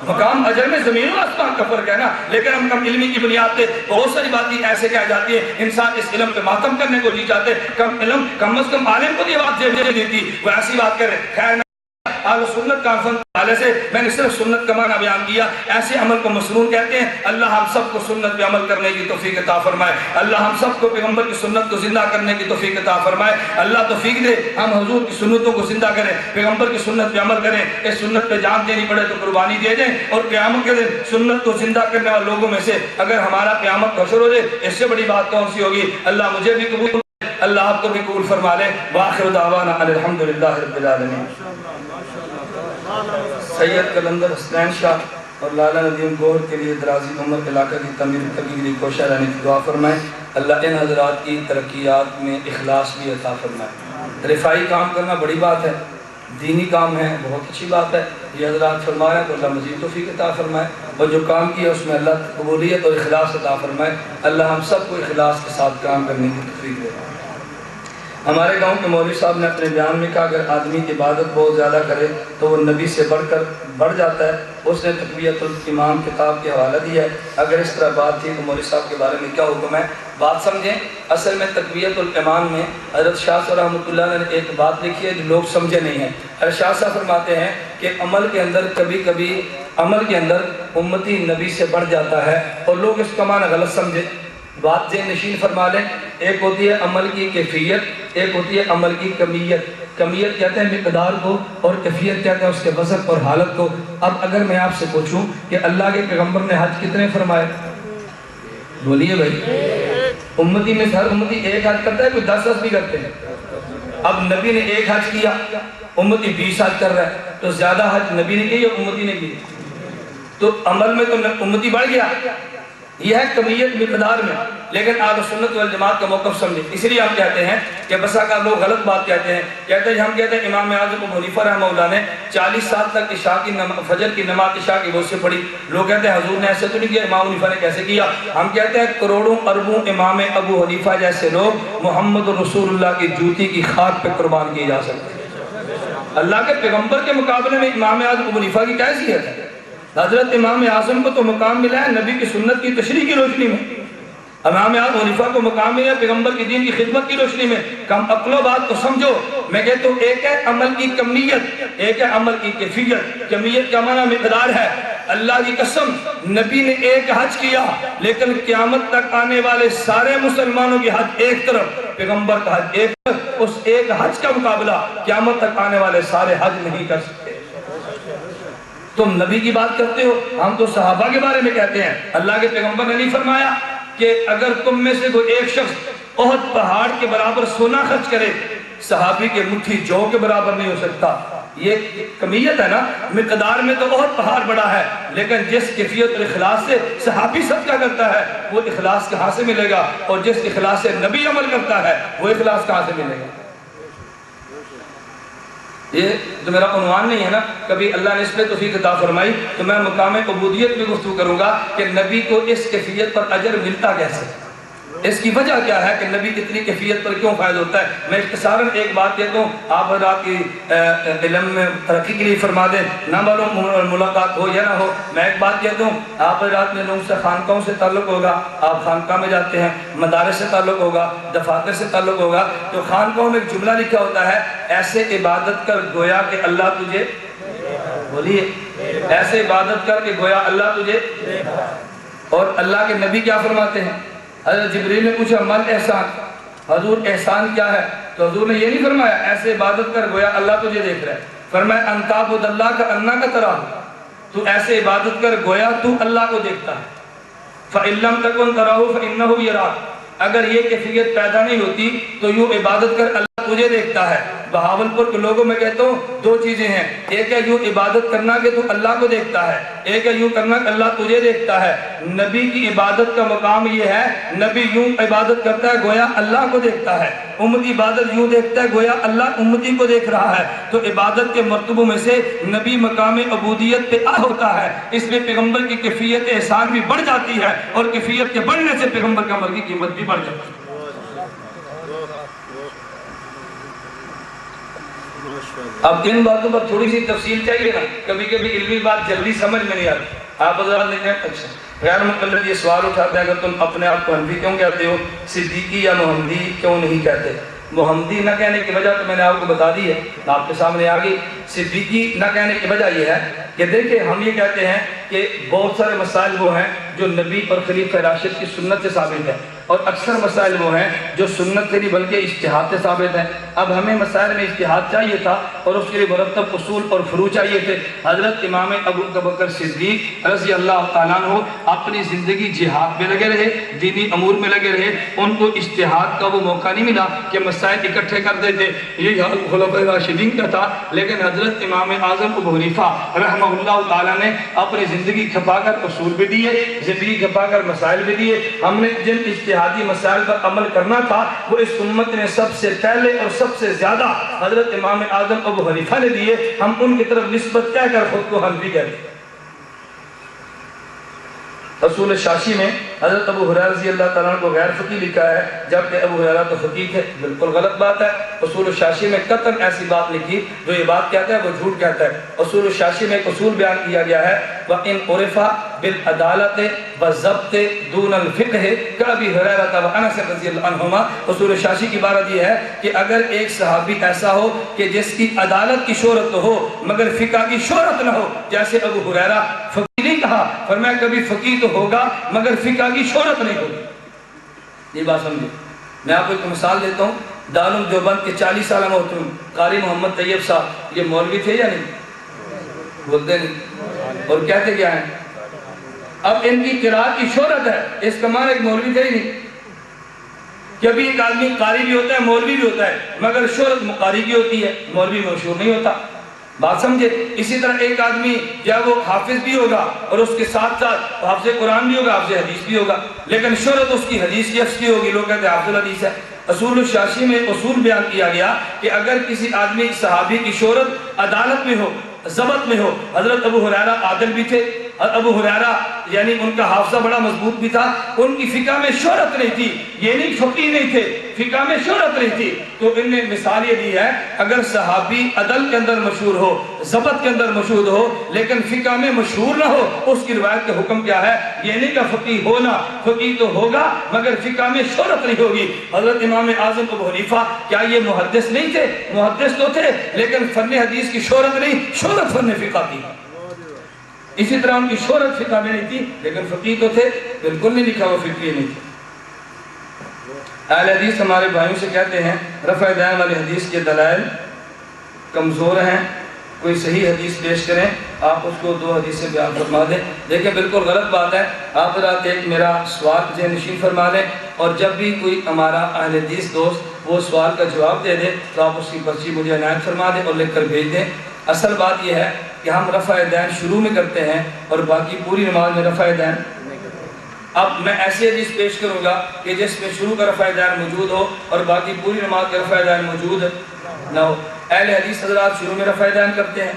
مقام اجر میں زمین و آسمان کا فرق ہے نا، لیکن ہم کم علمی کی بنیاد پہ بہت ساری باتیں ایسے کہہ جاتی ہیں، انسان اس علم پہ ماتم کرنے کو نہیں چاہتے، کم علم کم از کم عالم کو یہ بات دیتی، وہ ایسی بات کرے۔ خیر اہل سنت کانفرنس والے سے میں نے صرف سنت کا معنی بیان کیا، ایسے عمل کو مسنون کہتے ہیں۔ اللہ ہم سب کو سنت پہ عمل کرنے کی توفیق عطا فرمائے، اللہ ہم سب کو پیغمبر کی سنت کو زندہ کرنے کی توفیق عطا فرمائے، اللہ توفیق دے ہم حضور کی سنتوں کو زندہ کریں، پیغمبر کی سنت پہ عمل کریں، اس سنت پہ جان دینی پڑے تو قربانی دے دیں، اور قیامت کے دن سنت کو زندہ کرنے والے لوگوں میں سے اگر ہمارا قیامت حشر ہو جائے، اس سے بڑی بات کون سی ہوگی؟ اللہ مجھے بھی قبول، اللہ آپ کو بھی قبول فرما لے۔ وآخر دعوانا الحمدللہ رب العالمین۔ سید قلندر حسنین شاہ اور لالا ندیم گور کے لیے درازی عمر علاقہ کی تعمیر کے لیے کوشش رہنے کی دعا فرمائیں، اللہ ان حضرات کی ترقیات میں اخلاص بھی عطا فرمائے۔ رفائی کام کرنا بڑی بات ہے، دینی کام ہے، بہت اچھی بات ہے، یہ حضرات فرمایا تو اللہ مزید توفیق عطا فرمائے، اور جو کام کیا اس میں اللہ قبولیت اور اخلاص عطا فرمائے، اللہ ہم سب کو اخلاص کے ساتھ کام کرنے کی توفیق دے۔ ہمارے گاؤں کے مولوی صاحب نے اپنے بیان میں کہا اگر آدمی عبادت بہت زیادہ کرے تو وہ نبی سے بڑھ جاتا ہے، اس نے تقویۃ الایمان کتاب کے حوالہ دیا ہے۔ اگر اس طرح بات تھی تو مولوی صاحب کے بارے میں کیا حکم ہے؟ بات سمجھیں، اصل میں تقویۃ الایمان میں حضرت شاہ صاحب رحمۃ اللہ نے ایک بات لکھی ہے جو لوگ سمجھے نہیں ہیں۔ حضرت شاہ صاحب فرماتے ہیں کہ عمل کے اندر کبھی عمل کے اندر امتی نبی سے بڑھ جاتا ہے اور لوگ اس کا معنی غلط سمجھے۔ بات ذہن نشین فرما لیں، ایک ہوتی ہے عمل کی کیفیت، ایک ہوتی ہے عمل کی کمیت۔ کمیت کہتے ہیں مقدار کو اور کیفیت کہتے ہیں اس کے وزن اور حالت کو۔ اب اگر میں آپ سے پوچھوں کہ اللہ کے پیغمبر نے حج کتنے فرمائے؟ بولیے بھائی، امتی میں سے ہر امتی ایک حج کرتا ہے، کوئی 10 بھی کرتے ہیں۔ اب نبی نے ایک حج کیا، امتی 20 حج کر رہا ہے، تو زیادہ حج نبی نے کی یا امتی نے کی؟ تو عمل میں تو امتی بڑھ گیا، یہ ہے کمیت مقدار میں۔ لیکن اہل سنت والجماعت کا موقف سمجھے، اس لیے ہم کہتے ہیں کہ بسا کا لوگ غلط بات کہتے ہیں، ہم کہتے ہیں امام اعظم ابو حنیفہ رحمہ اللہ نے 40 سال تک فجر کی نماز عشاء کی وجہ سے پڑھی۔ لوگ کہتے ہیں حضور نے ایسے تو نہیں کیا، امام حنیفہ نے کیسے کیا؟ ہم کہتے ہیں کروڑوں اربوں امام ابو حنیفہ جیسے لوگ محمد رسول اللہ کی جوتی کی خاک پہ قربان کیے جا سکتے ہیں۔ اللہ کے پیغمبر کے مقابلے میں امام اعظم ابو حنیفہ کی کیا حیثیت ہے؟ حضرت امام اعظم کو تو مقام ملا ہے نبی کی سنت کی تشریح کی روشنی میں، امام اعظم حنیفہ کو مقام ملا ہے پیغمبر کی دین کی خدمت کی روشنی میں۔ کم عقل و بات تو سمجھو، میں کہتا ہوں ایک ہے عمل کی کمیت، ایک ہے عمل کی کیفیت۔ کمیت کا معنی مقدار ہے۔ اللہ کی قسم نبی نے ایک حج کیا، لیکن قیامت تک آنے والے سارے مسلمانوں کی حج ایک طرف، پیغمبر کا حج ایک طرف، اس ایک حج کا مقابلہ قیامت تک آنے والے سارے حج نہیں کر سکتے۔ تم نبی کی بات کرتے ہو، ہم تو صحابہ کے بارے میں کہتے ہیں۔ اللہ کے پیغمبر نے نہیں فرمایا کہ اگر تم میں سے کوئی ایک شخص احد پہاڑ کے برابر سونا خرچ کرے، صحابی کے مٹھی جو کے برابر نہیں ہو سکتا۔ یہ کمیت ہے نا، مقدار میں تو احد پہاڑ بڑا ہے، لیکن جس کیفیت اور اخلاص سے صحابی صدقہ کرتا ہے وہ اخلاص کہاں سے ملے گا؟ اور جس اخلاص سے نبی عمل کرتا ہے وہ اخلاص کہاں سے ملے گا؟ یہ تو میرا عنوان نہیں ہے نا، کبھی اللہ نے اس پہ توفیق عطا فرمائی تو میں مقام عبودیت میں گفتگو کروں گا کہ نبی کو اس کیفیت پر اجر ملتا کیسے، اس کی وجہ کیا ہے کہ نبی اتنی کیفیت پر کیوں فائد ہوتا ہے۔ میں اختصاراً ایک بات کہتا ہوں، آپ حضرات کی علم میں ترقی کے لیے فرما دیں، نہ معلوم ملاقات ہو یا نہ ہو، میں ایک بات کہتا ہوں، آپ حضرات میں لوگوں سے خانقاہوں سے تعلق ہوگا، آپ خانقاہ میں جاتے ہیں، مدارس سے تعلق ہوگا، دفاتر سے تعلق ہوگا، تو خانقاہوں میں ایک جملہ لکھا ہوتا ہے، ایسے عبادت کر گویا کہ اللہ تجھے، بولیے، ایسے عبادت کر کہ گویا اللہ تجھے، اور اللہ کے نبی کیا فرماتے ہیں؟ حضرت جبریل نے پوچھا مل احسان، حضور احسان کیا ہے؟ تو حضور نے یہ نہیں فرمایا ایسے عبادت کر گویا اللہ تجھے دیکھ رہا ہے، فرمایا ان تعبد اللہ کا انا کا تراہ، تو ایسے عبادت کر گویا تو اللہ کو دیکھتا ہے، فَإِن لَمْ تَكُنْ تَرَاهُ فَإِنَّهُ يَرَاكَ، اگر یہ کیفیت پیدا نہیں ہوتی تو یوں عبادت کر اللہ تجھے دیکھتا ہے۔ بہاولپور کے لوگوں میں کہتا ہوں دو چیزیں ہیں، ایک ہے یوں عبادت کرنا کہ تو اللہ کو دیکھتا ہے، ایک ہے یوں کرنا کہ اللہ تجھے دیکھتا ہے۔ نبی کی عبادت کا مقام یہ ہے، نبی یوں عبادت کرتا ہے گویا اللہ کو دیکھتا ہے، امتی عبادت یوں دیکھتا ہے گویا اللہ امتی کو دیکھ رہا ہے۔ تو عبادت کے مرتبوں میں سے نبی مقام عبودیت پہ آ ہوتا ہے، اس میں پیغمبر کی کیفیت احسان بھی بڑھ جاتی ہے، اور کیفیت کے بڑھنے سے پیغمبر کا عمل کی قیمت بھی بڑھ جاتی ہے۔ اب ان باتوں پر تھوڑی سی تفصیل چاہیے نا، کبھی کبھی علمی بات جلدی سمجھ میں نہیں آتی۔ آپ حضرات نے کہا اچھا غیر مقلد یہ سوال اٹھاتے ہیں، اگر تم اپنے آپ کو حنفی کیوں کہتے ہو، صدیقی یا محمدی کیوں نہیں کہتے؟ محمدی نہ کہنے کی وجہ تو میں نے آپ کو بتا دی ہے، آپ کے سامنے آ گئی۔ صدیقی نہ کہنے کی وجہ یہ ہے کہ دیکھیں ہم یہ کہتے ہیں کہ بہت سارے مسائل وہ ہیں جو نبی اور خلیفہ راشد کی سنت سے ثابت ہے، اور اکثر مسائل وہ ہیں جو سنت سے نہیں بلکہ اجتہاد سے ثابت ہیں۔ اب ہمیں مسائل میں اجتہاد چاہیے تھا اور اس کے لیے مرتب اصول اور فروع چاہیے تھے۔ حضرت امام ابو بکر صدیق رضی اللہ تعالیٰ عنہ اپنی زندگی جہاد میں لگے رہے، دینی امور میں لگے رہے، ان کو اجتہاد کا وہ موقع نہیں ملا کہ مسائل اکٹھے کر دیتے، یہ حال خلفاء راشدین کا تھا۔ لیکن حضرت امام اعظم ابو حنیفہ رحمہ اللہ تعالیٰ نے اپنی زندگی کھپا کر اصول بھی دیے، زندگی کھپا کر مسائل بھی دیے۔ ہم نے جن اجتہادی مسائل پر عمل کرنا تھا وہ اس امت نے سب سے پہلے اور سب سے زیادہ حضرت امام اعظم ابو حنیفہ نے دیے، ہم ان کی طرف نسبت کہہ کر خود کو حنفی کہتے ہیں۔ اصول شاشی میں حضرت ابو ہریرہ رضی اللہ تعالیٰ عنہ کو غیر فقیہ لکھا ہے، جبکہ ابو ہریرہ تو فقیہ تھے، بالکل غلط بات ہے۔ اصول شاشی میں قطعاً ایسی بات لکھی جو یہ بات کہتا ہے وہ جھوٹ کہتا ہے۔ اصول شاشی میں ایک اصول بیان کیا گیا ہے، وَإِنْ عُرِفَ بِالْعَدَالَةِ وَالضَّبْطِ دُونَ الْفِقْهِ كَأَبِي هُرَيْرَةَ وَأَنَسَ رضی اللہ عنہما۔ اصول شاشی کی عبارت یہ ہے کہ اگر ایک صحابی ایسا ہو کہ جس کی عدالت کی شہرت تو ہو مگر فقہ کی شہرت نہ ہو، جیسے ابو ہریرہ فقیہ نہیں کہا، فرمایا کبھی فقیہ تو ہوگا مگر فقہ کی شہرت نہیں ہوگی۔ یہ بات سمجھے۔ میں آپ کو ایک مثال دیتا ہوں، دارالعلوم دیوبند کے 40 سالہ محترم قاری محمد طیب صاحب، یہ مولوی تھے یا نہیں؟ بولتے نہیں، اور کہتے کیا ہیں؟ اب ان کی قرات کی شہرت ہے، اس کا معنی ایک مولوی تھے ہی نہیں۔ کبھی ایک آدمی قاری بھی ہوتا ہے، مولوی بھی ہوتا ہے، مگر شہرت مقاری کی ہوتی ہے، مولوی مشہور نہیں ہوتا۔ بات سمجھے۔ اسی طرح ایک آدمی جب وہ حافظ بھی ہوگا اور اس کے ساتھ ساتھ حافظ قرآن بھی ہوگا، حافظ حدیث بھی ہوگا، لیکن شہرت اس کی حدیث کی افس کی ہوگی، لوگ کہتے ہیں حافظ حدیث ہے۔ اصول الشاشی میں اصول بیان کیا گیا کہ اگر کسی آدمی صحابی کی شہرت عدالت میں ہو، ضبط میں ہو، حضرت ابو ہریرہ عادل بھی تھے، ابو ہریرہ یعنی ان کا حافظہ بڑا مضبوط بھی تھا، ان کی فقہ میں شہرت نہیں تھی، یہ نہیں فقیہ نہیں تھے، فقہ میں شہرت نہیں تھی، تو ان نے مثال یہ دی ہے اگر صحابی عدل کے اندر مشہور ہو، ضبط کے اندر مشہور ہو، لیکن فقہ میں مشہور نہ ہو، اس کی روایت کا حکم کیا ہے؟ یہ نہیں کہ فقیہ ہونا، فقیہ تو ہوگا مگر فقہ میں شہرت نہیں ہوگی۔ حضرت امام اعظم ابو حنیفہ کیا یہ محدث نہیں تھے؟ محدث تو تھے، لیکن فن حدیث کی شہرت نہیں، شہرت فن فقہ کی۔ اسی طرح ان کی شہرت فقہ میں نہیں تھی، لیکن فقیہ تو تھے، بالکل نہیں لکھا وہ فقیہ نہیں تھے۔ اہل حدیث ہمارے بھائیوں سے کہتے ہیں رفع دین والی حدیث کے دلائل کمزور ہیں، کوئی صحیح حدیث پیش کریں، آپ اس کو 2 حدیث سے بیان فرما دیں۔ دیکھیں بالکل غلط بات ہے، آپ رات ایک میرا سوال ذہن نشین فرما لیں، اور جب بھی کوئی ہمارا اہل حدیث دوست وہ سوال کا جواب دے دے تو آپ اس کی پرچی مجھے عنایت فرما دیں اور لکھ کر بھیج دیں۔ اصل بات یہ ہے کہ ہم رفع دین شروع میں کرتے ہیں اور باقی پوری نماز میں رفع دین۔ اب میں ایسی حدیث پیش کروں گا کہ جس میں شروع کا رفع دین موجود ہو اور باقی پوری نماز کا رفع دین موجود نہ ہو۔ اہل حدیث حضرات شروع میں رفع دین کرتے ہیں،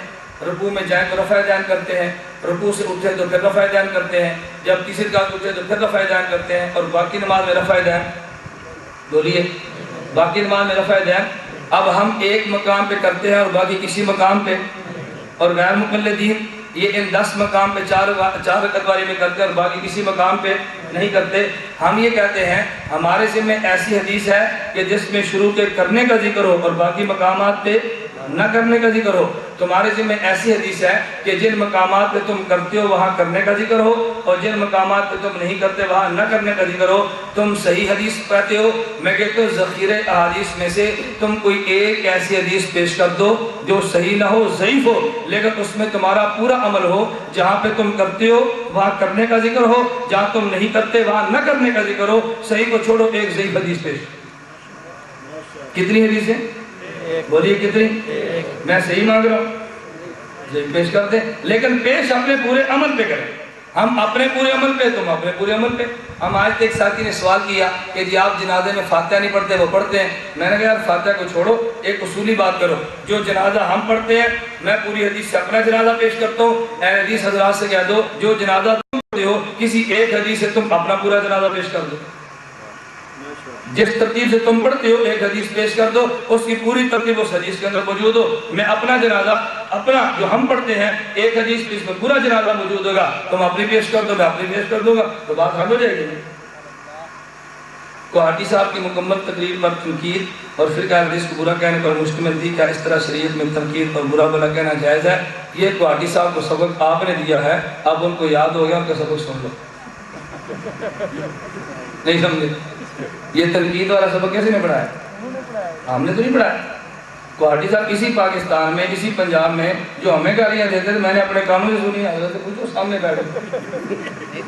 رکوع میں جائیں تو رفع دین کرتے ہیں، رکوع سے اٹھے تو پھر رفع دین کرتے ہیں، جب تیسری رکعت اٹھے تو پھر رفع دین کرتے ہیں، اور باقی نماز میں رفع دین بولیے، باقی نماز میں رفع دین۔ اب ہم ایک مقام پہ کرتے ہیں اور باقی کسی مقام پہ، اور غیر مقلدین یہ ان 10 مقام پہ 4 رکعت والی میں کرتے ہیں اور باقی کسی مقام پہ نہیں کرتے۔ ہم یہ کہتے ہیں ہمارے ذمہ ایسی حدیث ہے کہ جس میں شروع کے کرنے کا ذکر ہو اور باقی مقامات پہ نہ کرنے کا ذکر ہو۔ تمہارے ذمہ ایسی حدیث ہے کہ جن مقامات پہ تم کرتے ہو وہاں کرنے کا ذکر ہو، اور جن مقامات پہ تم نہیں کرتے وہاں نہ کرنے کا ذکر ہو۔ تم صحیح حدیث کہتے ہو، میں کہتا ہوں ذخیرہ احادیث میں سے تم کوئی ایک ایسی حدیث پیش کر دو جو صحیح نہ ہو، ضعیف ہو، لیکن اس میں تمہارا پورا عمل ہو۔ جہاں پہ تم کرتے ہو وہاں کرنے کا ذکر ہو، جہاں تم نہیں کرتے وہاں نہ کرنے کا ذکر ہو۔ صحیح کو چھوڑو، ایک ضعیف حدیث پیش۔ کتنی حدیثیں بولیے؟ کتنی؟ میں صحیح مانگ رہا ہوں، پیش کر دیں، لیکن پیش اپنے پورے عمل پہ کریں۔ ہم اپنے پورے عمل پہ، تم اپنے پورے عمل پہ۔ ہم آج ایک ساتھی نے سوال کیا کہ جی آپ جنازے میں فاتحہ نہیں پڑھتے، وہ پڑھتے ہیں۔ میں نے کہا یار فاتحہ کو چھوڑو، ایک اصولی بات کرو۔ جو جنازہ ہم پڑھتے ہیں میں پوری حدیث سے اپنا جنازہ پیش کرتا ہوں۔ اہل حدیث حضرات سے کہہ دو جو جنازہ تم پڑھتے ہو کسی ایک حدیث سے تم اپنا پورا جنازہ پیش کر دو۔ جس ترتیب سے تم پڑھتے ہو ایک حدیث پیش کر دو، اس کی پوری ترتیب اس حدیث کے اندر موجود ہو۔ میں اپنا جنازہ، اپنا جو ہم پڑھتے ہیں ایک حدیث اس میں پورا جنازہ موجود ہوگا، تم اپنی پیش کر دو، میں اپنی پیش کر دوں گا، تو بات حل ہو جائے گی۔ کوہاٹی صاحب کی مکمل تقریر پر تنقید اور فرقہ حدیث کو برا کہنے پر مشتمل تھی، کیا اس طرح شریعت میں تنقید اور برا بھلا کہنا جائز ہے؟ یہ کوہاٹی صاحب کو سبق آپ نے دیا ہے، اب ان کو یاد ہو گیا، ان کا سبق سن لو۔ نہیں سمجھے؟ یہ تنقید والا سبق کیسے نے پڑھایا؟ ہم نے تو نہیں پڑھایا۔ کوہاٹی صاحب اسی پاکستان میں، اسی پنجاب میں جو ہمیں گالیاں دیتے تھے، میں نے اپنے کانوں سے سنی ہے، حضرت سے پوچھو سامنے بیٹھے۔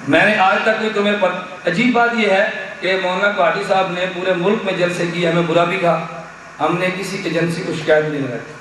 میں نے آج تک کوئی تمہیں عجیب بات یہ ہے کہ مولانا کوہاٹی صاحب نے پورے ملک میں جلسے کی، ہمیں برا بھی کہا، ہم نے کسی ایجنسی کو شکایت نہیں لگائی،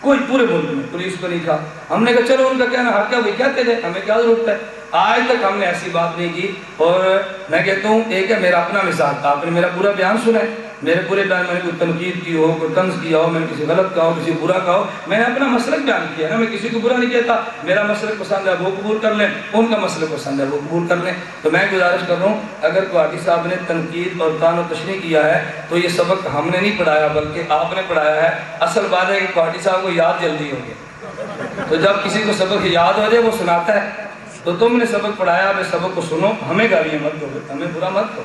کوئی پورے ملک میں پولیس کو نہیں کہا۔ ہم نے کہا چلو ان کا کہنا حق ہے، وہی کہتے تھے، ہمیں کیا ضرورت ہے۔ آج تک ہم نے ایسی بات نہیں کی۔ اور میں کہتا ہوں ایک ہے میرا اپنا مثال تھا، آپ نے میرا پورا بیان سنا ہے، میرے پورے بیان میں نے کوئی تنقید کی ہو، کوئی طنز کیا ہو، میں نے کسی غلط کہا ہو، کسی برا کہا ہو، میں نے اپنا مسلک بیان کیا ہے نا، میں کسی کو برا نہیں کہتا۔ میرا مسلک پسند ہے وہ قبول کر لیں، ان کا مسلک پسند ہے وہ قبول کر لیں۔ تو میں گزارش کر رہا ہوں اگر کوہاٹی صاحب نے تنقید اور طعن و تشریح کیا ہے تو یہ سبق ہم نے نہیں پڑھایا بلکہ آپ نے پڑھایا ہے۔ اصل بات ہے کہ کوہاٹی صاحب کو یاد جلدی ہو گیا، تو جب کسی کو سبق یاد ہو جائے وہ سناتا ہے۔ تو تم نے سبق پڑھایا، اب سبق کو سنو، ہمیں گالیاں مت دو، ہمیں برا مت دو۔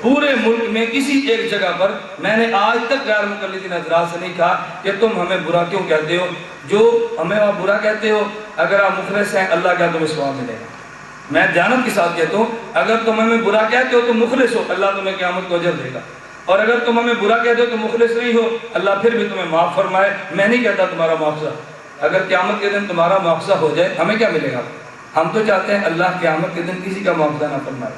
پورے ملک میں کسی ایک جگہ پر میں نے آج تک غیر مقلدین حضرات سے نہیں کہا کہ تم ہمیں برا کیوں کہتے ہو۔ جو ہمیں آپ برا کہتے ہو، اگر آپ مخلص ہیں اللہ کا تمہیں ثواب ملے گا۔ میں دیانت کے ساتھ کہتا ہوں اگر تم ہمیں برا کہتے ہو تو مخلص ہو، اللہ تمہیں قیامت کو اجر دے گا، اور اگر تم ہمیں برا کہتے ہو تو مخلص نہیں ہو، اللہ پھر بھی تمہیں معاف فرمائے۔ میں نہیں کہتا تمہارا معاوضہ، اگر قیامت کے دن تمہارا معاوضہ ہو جائے ہمیں کیا ملے گا؟ ہم تو چاہتے ہیں اللہ قیامت کے دن کسی کا معاوضہ نہ فرمائے،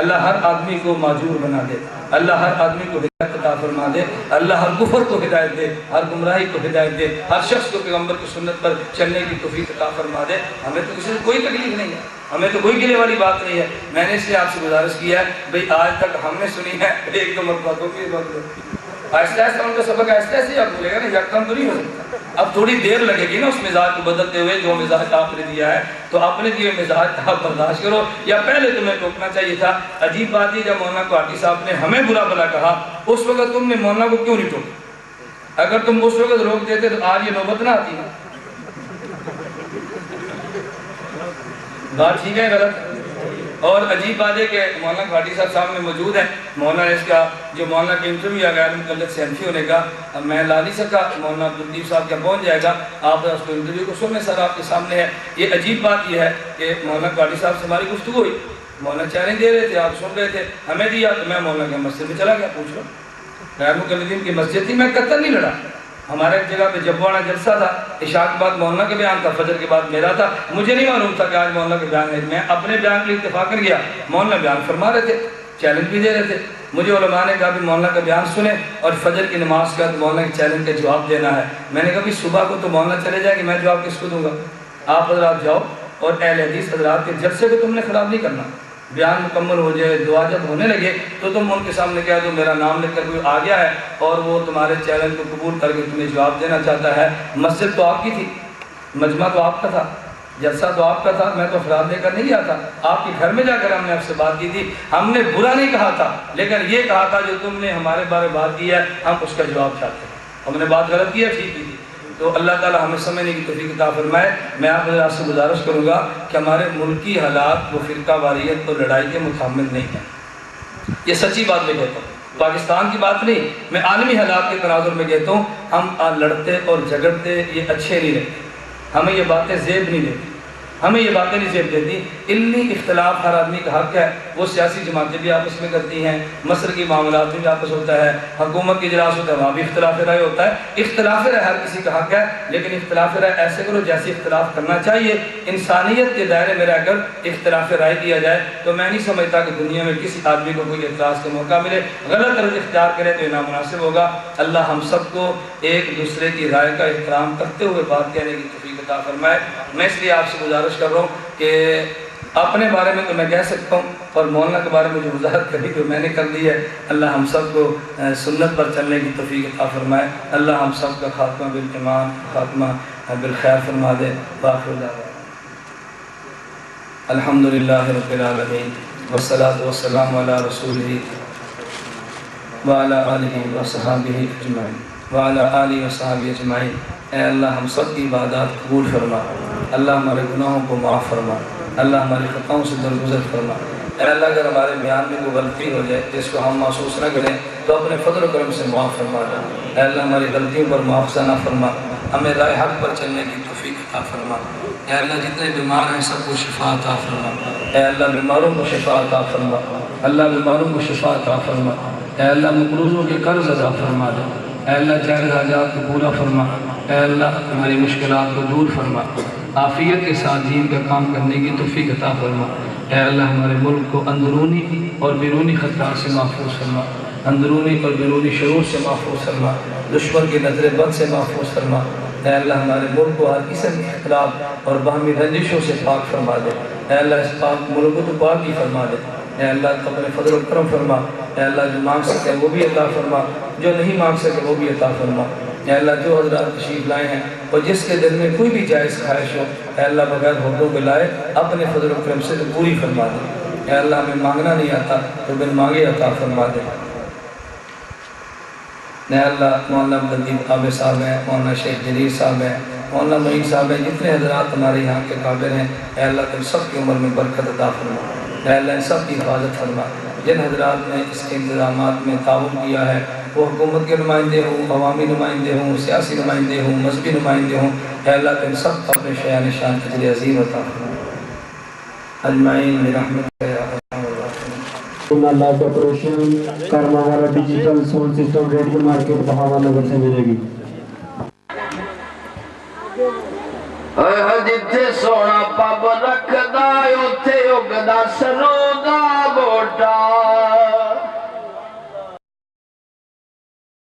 اللہ ہر آدمی کو معذور بنا دے، اللہ ہر آدمی کو ہدایت عطا فرما دے، اللہ ہر کفر کو ہدایت دے، ہر گمراہی کو ہدایت دے، ہر شخص کو پیغمبر کی سنت پر چلنے کی توفیق عطا فرما دے۔ ہمیں تو کسی سے کوئی تکلیف نہیں ہے، ہمیں تو کوئی گلے والی بات نہیں ہے۔ میں نے اس لیے آپ سے گزارش کیا ہے بھئی آج تک ہم نے سنی ہے، ایک دو مرتبہ کی بات آہستہ آہستہ ان کا سبق آہستہ ایسے آپ بولے گا نا، یکدم تو نہیں ہو سکتا۔ اب تھوڑی دیر لگے گی نا اس مزاج کو بدلتے ہوئے، جو مزاج آپ نے دیا ہے تو اپنے دیے مزاج آپ برداشت کرو، یا پہلے تمہیں ٹوکنا چاہیے تھا۔ عجیب بات ہے جب مولانا کوہاٹی صاحب نے ہمیں برا بھلا کہا اس وقت تم نے مولانا کو کیوں نہیں ٹوکا؟ اگر تم اس وقت روک دیتے تو آج یہ نوبت نہ آتی نا۔ بات ٹھیک ہے غلط؟ اور عجیب بات ہے کہ مولانا کوہاٹی صاحب سامنے موجود ہیں، مولانا اس کا جو مولانا کے انٹرویو ہے غیر مقلد سینفی ہونے کا، میں لا نہیں سکا، مولانا عبداللطیف صاحب کیا پہنچ جائے گا، آپ اس کو انٹرویو کو سننے سر آپ کے سامنے ہے۔ یہ عجیب بات یہ ہے کہ مولانا کوہاٹی صاحب سے ہماری گفتگو ہوئی، مولانا چیلنج دے رہے تھے، آپ سن رہے تھے، ہمیں دیا تو میں مولانا کے مسجد میں چلا گیا، پوچھ لو غیر مقلدین کی مسجد تھی، میں قطر نہیں لڑا۔ ہمارے ایک جگہ پہ جبوانا جلسہ تھا، عشاء کے بعد مولانا کے بیان تھا، فجر کے بعد میرا تھا، مجھے نہیں معلوم تھا کہ آج مولانا کے بیان ہے، میں اپنے بیان کے لیے اتفاق کر گیا، مولانا بیان فرما رہے تھے، چیلنج بھی دے رہے تھے، مجھے علماء نے کہا بھی مولانا کا بیان سنیں اور فجر کی نماز کا مولانا کے چیلنج کا جواب دینا ہے۔ میں نے کہا بھی صبح کو تو مولانا چلے جائے کہ میں جواب کس کو دوں گا؟ آپ حضرات جاؤ اور اہل حدیث حضرات کے جلسے کو تم نے خراب نہیں کرنا، بیان مکمل ہو جائے، دعا جب ہونے لگے تو تم ان کے سامنے کہہ دو میرا نام لکھ کر کوئی آ گیا ہے اور وہ تمہارے چیلنج کو قبول کر کے تمہیں جواب دینا چاہتا ہے۔ مسجد تو آپ کی تھی، مجمع تو آپ کا تھا، جلسہ تو آپ کا تھا، میں تو افراد لے کر نہیں گیا تھا، آپ کے گھر میں جا کر ہم نے آپ سے بات کی تھی، ہم نے برا نہیں کہا تھا، لیکن یہ کہا تھا جو تم نے ہمارے بارے بات کی ہے ہم اس کا جواب چاہتے ہیں، ہم نے بات غلط کی ہے ٹھیک کی تھی۔ تو اللہ تعالی ہمیں سمجھنے کی توفیق عطا فرمائے۔ میں آپ حضرات سے گزارش کروں گا کہ ہمارے ملکی حالات وہ فرقہ واریت اور لڑائی کے متحمل نہیں ہیں، یہ سچی بات میں کہتا ہوں، پاکستان کی بات نہیں، میں عالمی حالات کے تناظر میں کہتا ہوں، ہم لڑتے اور جھگڑتے یہ اچھے نہیں رہتے، ہمیں یہ باتیں زیب نہیں دیتی، ہمیں یہ باتیں نہیں زیب دیتی۔ علمی اختلاف ہر آدمی کا حق ہے، وہ سیاسی جماعتیں بھی آپس میں کرتی ہیں، مشرقی معاملات میں بھی آپس ہوتا ہے، حکومت کی اجلاس ہوتا ہے وہاں بھی اختلاف رائے ہوتا ہے، اختلاف رائے ہر کسی کا حق ہے، لیکن اختلاف رائے ایسے کرو جیسے اختلاف کرنا چاہیے، انسانیت کے دائرے میں رہ کر اختلاف رائے کیا جائے۔ تو میں نہیں سمجھتا کہ دنیا میں کسی آدمی کو کوئی اعتراض کا موقع ملے، غلط طرز اختیار کرے تو یہ نامناسب ہوگا۔ اللہ ہم سب کو ایک دوسرے کی رائے کا احترام کرتے ہوئے بات کہنے کی توفیق عطا فرمائے۔ میں اس لیے آپ سے گزارش کر رہا ہوں کہ اپنے بارے میں تو میں کہہ سکتا ہوں، اور مولانا کے بارے میں جو وضاحت کری تو میں نے کر دی ہے۔ اللہ ہم سب کو سنت پر چلنے کی توفیق عطا فرمائے۔ اللہ ہم سب کا خاتمہ بالایمان، خاتمہ بالخیر فرما دے۔ وآخر دعوانا الحمدللہ رب العالمین والصلاة والسلام علی رسولہ وعلی آلہ وصحابہ اجمعین وعلی آلہ وصحابہ اجمعین۔ اے اللہ ہم سب کی عبادات قبول فرما، اللہ ہمارے گناہوں کو معاف فرما، اللہ ہماری خطاؤں سے درگزر فرما۔ اے اللہ اگر ہمارے بیان میں کوئی غلطی ہو جائے جس کو ہم محسوس نہ کریں تو اپنے فضل و کرم سے معاف فرما دے۔ اے اللہ ہماری غلطیوں پر معاوضہ نہ فرما، ہمیں راہ حق پر چلنے کی توفیق عطا فرما۔ اے اللہ جتنے بیمار ہیں سب کو شفا عطا فرما۔ اے اللہ بیماروں کو شفا عطا فرما، اللہ بیماروں کو شفا عطا فرما۔ اے اللہ مقروضوں کے قرض ادا فرما دے۔ اے اللہ جائز حاجات کو پورا فرما۔ اے اللہ ہماری مشکلات کو دور فرما، عافیت کے ساتھ دین کا کام کرنے کی توفیق عطا فرما۔ اے اللہ ہمارے ملک کو اندرونی اور بیرونی خطرات سے محفوظ فرما، اندرونی اور بیرونی شرور سے محفوظ فرما، دشمن کی نظر بد سے محفوظ فرما۔ اے اللہ ہمارے ملک کو ہر قسم کے اختلاف اور باہمی رنجشوں سے پاک فرما دے۔ اے اللہ اس پاک ملک کو تو پاک ہی فرما دے۔ اے اللہ اپنے فضل و کرم فرما۔ اے اللہ جو مانگ سکے وہ بھی عطا فرما، جو نہیں مانگ سکے وہ بھی عطا فرما۔ اے اللہ جو حضرات تشریف لائے ہیں اور جس کے دل میں کوئی بھی جائز خواہش ہو اے اللہ بغیر حدوں کے لائے اپنے فضل و کرم سے تو پوری فرما دے۔ اے اللہ ہمیں مانگنا نہیں آتا تو بن مانگے عطا فرما دے۔ اے اللہ مولانا عبداللطیف عابد صاحب ہیں، مولانا شیخ جلیل صاحب ہیں، مولانا معین صاحب ہیں، جتنے حضرات ہمارے یہاں کے قابل ہیں اے اللہ تم سب کی عمر میں برکت عطا فرما۔ اے اللہ ان سب کی حفاظت فرما۔ جن حضرات نے اس کے انتظامات میں تعاون کیا ہے وہ حکومت کے نمائندے ہوں، عوامی نمائندے ہوں، سیاسی نمائندے ہوں، مذہبی نمائندے ہوں، اے اللہ تم سب اپنے شایان شان اجر عظیم عطا فرما اجمعین برحمتک یا ارحم الراحمین۔
اللہ ڈیکوریشن کرنا ہمارا digital sound system radio market Bahawalnagar سے ملے گی۔
جتھے سونا پب رکھدا اوتھے اگدا سرود